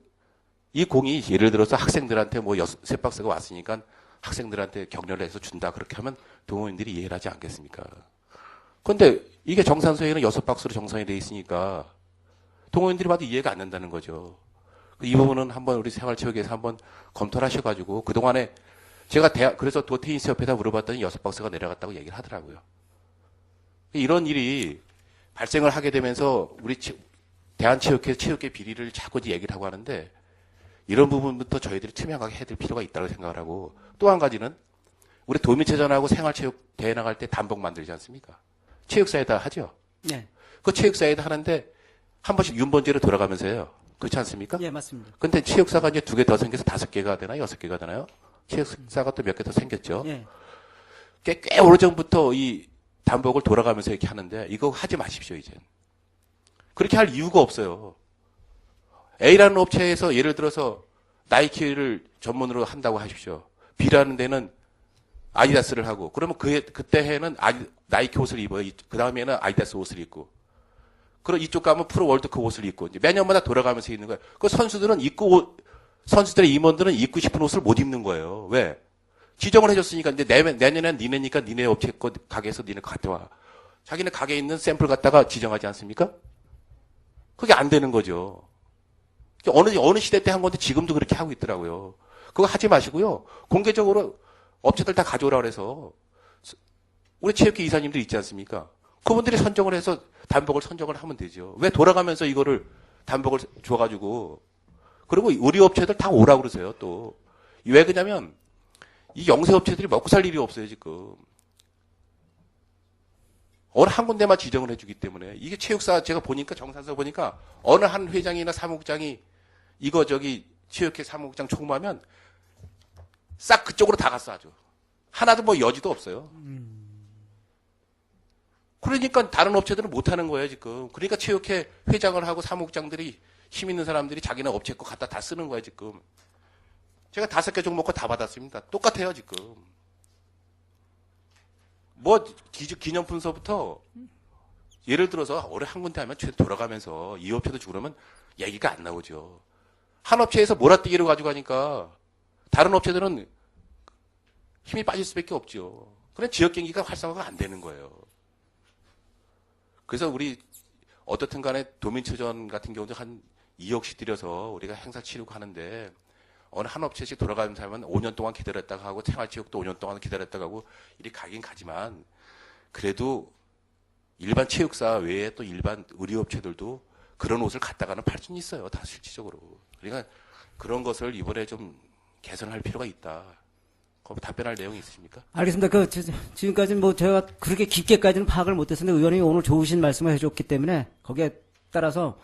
이 공이 예를 들어서 학생들한테 뭐 3박스가 왔으니까 학생들한테 격려를 해서 준다. 그렇게 하면 동호인들이 이해를 하지 않겠습니까? 그런데 이게 정산서에는 6박스로 정산이 돼 있으니까 동호인들이 봐도 이해가 안 된다는 거죠. 이 부분은 한번 우리 생활체육에서 한번 검토를 하셔가지고 그동안에 제가 그래서 도테니스 협회에다 물어봤더니 6박스가 내려갔다고 얘기를 하더라고요. 이런 일이 발생을 하게 되면서 우리 대한체육회 체육계 비리를 자꾸 얘기를 하고 하는데 이런 부분부터 저희들이 투명하게 해야 될 필요가 있다고 생각을 하고, 또 한 가지는 우리 도민체전하고 생활체육 대회 나갈 때 단복 만들지 않습니까? 체육사에다 하죠.
네.
그 체육사에다 하는데 한 번씩 윤번제로 돌아가면서 해요. 그렇지 않습니까?
예, 맞습니다.
근데 체육사가 이제 2개 더 생겨서 5개가 되나요? 6개가 되나요? 체육사가 또 몇 개 더 생겼죠.
예.
꽤 오래전부터 이 단복을 돌아가면서 이렇게 하는데 이거 하지 마십시오, 이제. 그렇게 할 이유가 없어요. A라는 업체에서 예를 들어서 나이키를 전문으로 한다고 하십시오. B라는 데는 아디다스를 하고, 그러면 그때 해는 나이키 옷을 입어요. 그 다음에는 아디다스 옷을 입고. 그럼 이쪽 가면 프로 월드컵 옷을 입고, 이제 매년마다 돌아가면서 입는 거예요. 그 선수들은 선수들의 임원들은 입고 싶은 옷을 못 입는 거예요. 왜? 지정을 해줬으니까, 이제 내년엔 니네니까 니네 업체 거 가게에서 니네 가져와. 자기네 가게에 있는 샘플 갖다가 지정하지 않습니까? 그게 안 되는 거죠. 어느 시대 때 한 건데 지금도 그렇게 하고 있더라고요. 그거 하지 마시고요. 공개적으로 업체들 다 가져오라 그래서 우리 체육회 이사님들 있지 않습니까? 그분들이 선정을 해서 단복을 선정을 하면 되죠. 왜 돌아가면서 이거를 단복을 줘가지고, 그리고 우리 업체들 다 오라 그러세요. 또 왜 그러냐면 이 영세 업체들이 먹고 살 일이 없어요 지금. 어느 한 군데만 지정을 해주기 때문에 이게 체육사 제가 보니까 정산서 보니까 어느 한 회장이나 사무국장이 이거 체육회 사무국장 총무하면 싹 그쪽으로 다 갔어 아주. 하나도 뭐 여지도 없어요. 그러니까 다른 업체들은 못하는 거예요 지금. 그러니까 체육회 회장을 하고 사무국장들이 힘 있는 사람들이 자기네 업체 거 갖다 다 쓰는 거예요 지금. 제가 5개 종목 거 다 받았습니다. 똑같아요 지금. 뭐 기념품서부터 예를 들어서 올해 한 군데 하면 돌아가면서 이 업체도 주고 그러면 얘기가 안 나오죠. 한 업체에서 몰아뛰기로 가져가니까 다른 업체들은 힘이 빠질 수밖에 없죠. 그냥 지역 경기가 활성화가 안 되는 거예요. 그래서 우리 어떻든 간에 도민체전 같은 경우도 한 2억씩 들여서 우리가 행사 치르고 하는데 어느 한 업체씩 돌아가면서 하면 5년 동안 기다렸다가 하고 생활체육도 5년 동안 기다렸다가 하고 이리 가긴 가지만 그래도 일반 체육사 외에 또 일반 의료업체들도 그런 옷을 갖다가는 팔 수는 있어요. 다 실질적으로. 그러니까 그런 것을 이번에 좀 개선할 필요가 있다. 거기 답변할 내용이 있으십니까?
알겠습니다. 지금까지 뭐 제가 그렇게 깊게까지는 파악을 못했었는데 의원님이 오늘 좋으신 말씀을 해줬기 때문에 거기에 따라서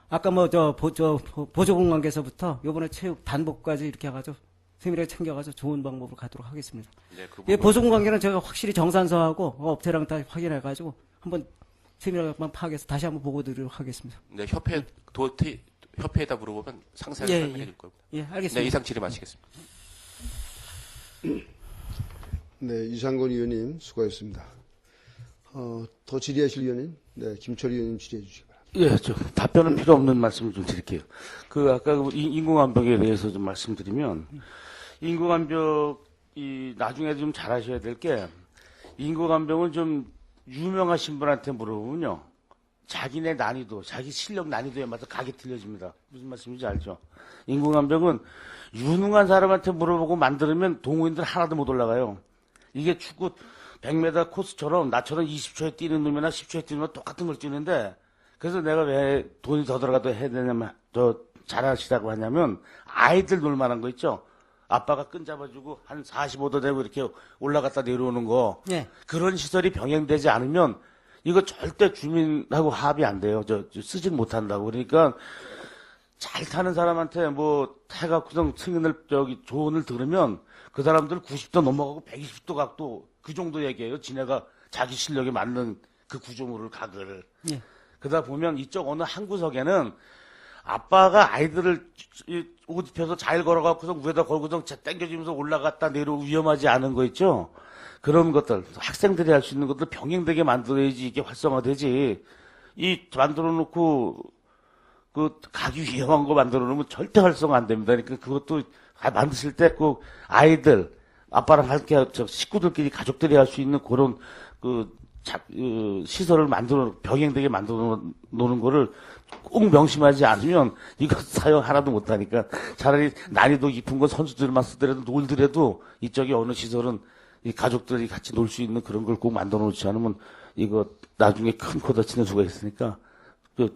아까 보조공 관계에서부터 요번에 체육 단복까지 이렇게 해가지고 세밀하게 챙겨가지고 좋은 방법으로 가도록 하겠습니다.
네, 그
예, 보조공 관계는 제가 확실히 정산서하고 업체랑 다 확인해가지고 한번 세밀하게만 파악해서 다시 한번 보고 드리도록 하겠습니다.
네, 협회에다 물어보면 상세하게 설명해 줄 겁니다.
예, 알겠습니다.
네, 이상 질의 마치겠습니다.
네, 이상건 의원님 수고하셨습니다. 더 질의하실 의원님, 네, 김철희 의원님 질의해 주시기 바랍니다.
예, 답변은 필요 없는 말씀을 좀 드릴게요. 아까 인공암벽에 대해서 좀 말씀드리면, 인공암벽이 나중에 좀 잘 하셔야 될 게, 인공암벽은 좀 유명하신 분한테 물어보면요. 자기네 난이도, 자기 실력 난이도에 맞춰 각이 틀려집니다. 무슨 말씀인지 알죠? 인공암벽은 유능한 사람한테 물어보고 만들면 동호인들 하나도 못 올라가요. 이게 축구 100m 코스처럼 나처럼 20초에 뛰는 놈이나 10초에 뛰는 놈이나 똑같은 걸 뛰는데, 그래서 내가 왜 돈이 더 들어가도 해야 되냐면, 잘하시라고 하냐면, 아이들 놀만한 거 있죠? 아빠가 끈 잡아주고 한 45도 되고 이렇게 올라갔다 내려오는 거.
예.
그런 시설이 병행되지 않으면, 이거 절대 주민하고 합의 안 돼요. 쓰진 못한다고. 그러니까, 잘 타는 사람한테 해갖고서 승인을, 조언을 들으면, 그 사람들 90도 넘어가고 120도 각도 그 정도 얘기해요. 지네가 자기 실력에 맞는 그 구조물을 각을.
예.
그러다 보면 이쪽 어느 한 구석에는 아빠가 아이들을 옷 입혀서 잘 걸어갖고서 위에다 걸고서 당겨주면서 올라갔다 내려오고 위험하지 않은 거 있죠? 그런 것들, 학생들이 할 수 있는 것들 병행되게 만들어야지 이게 활성화되지. 만들어 놓고, 가기 위험한 거 만들어 놓으면 절대 활성화 안 됩니다. 그러니까 그것도 만드실 때 아이들, 아빠랑 함께 식구들끼리 가족들이 할 수 있는 그런 시설을 병행되게 만들어 놓는 거를 꼭 명심하지 않으면 이거 사용 하나도 못하니까 차라리 난이도 깊은 건 선수들만 쓰더라도 놀더라도 이쪽에 어느 시설은 이 가족들이 같이 놀 수 있는 그런 걸 꼭 만들어 놓지 않으면 이거 나중에 큰 코 다치는 수가 있으니까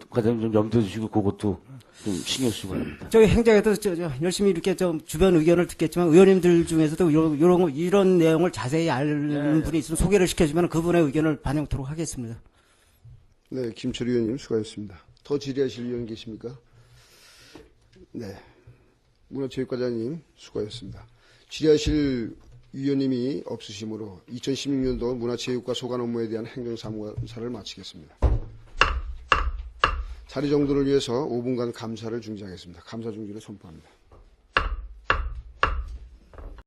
과장님 좀 염두해 주시고 그것도 좀 신경 쓰시기 바랍니다.
저희 행정에도 열심히 이렇게 주변 의견을 듣겠지만 의원님들 중에서도 이런 내용을 자세히 아는 분이 있으면 소개를 시켜주면 그분의 의견을 반영토록 하겠습니다.
네, 김철희 의원님 수고하셨습니다. 더 질의하실 의원 계십니까? 네, 문화체육과장님 수고하셨습니다. 질의하실 위원님이 없으시므로 2016년도 문화체육과 소관 업무에 대한 행정사무사를 마치겠습니다. 자리 정돈을 위해서 5분간 감사를 중지하겠습니다. 감사 중지를 선포합니다.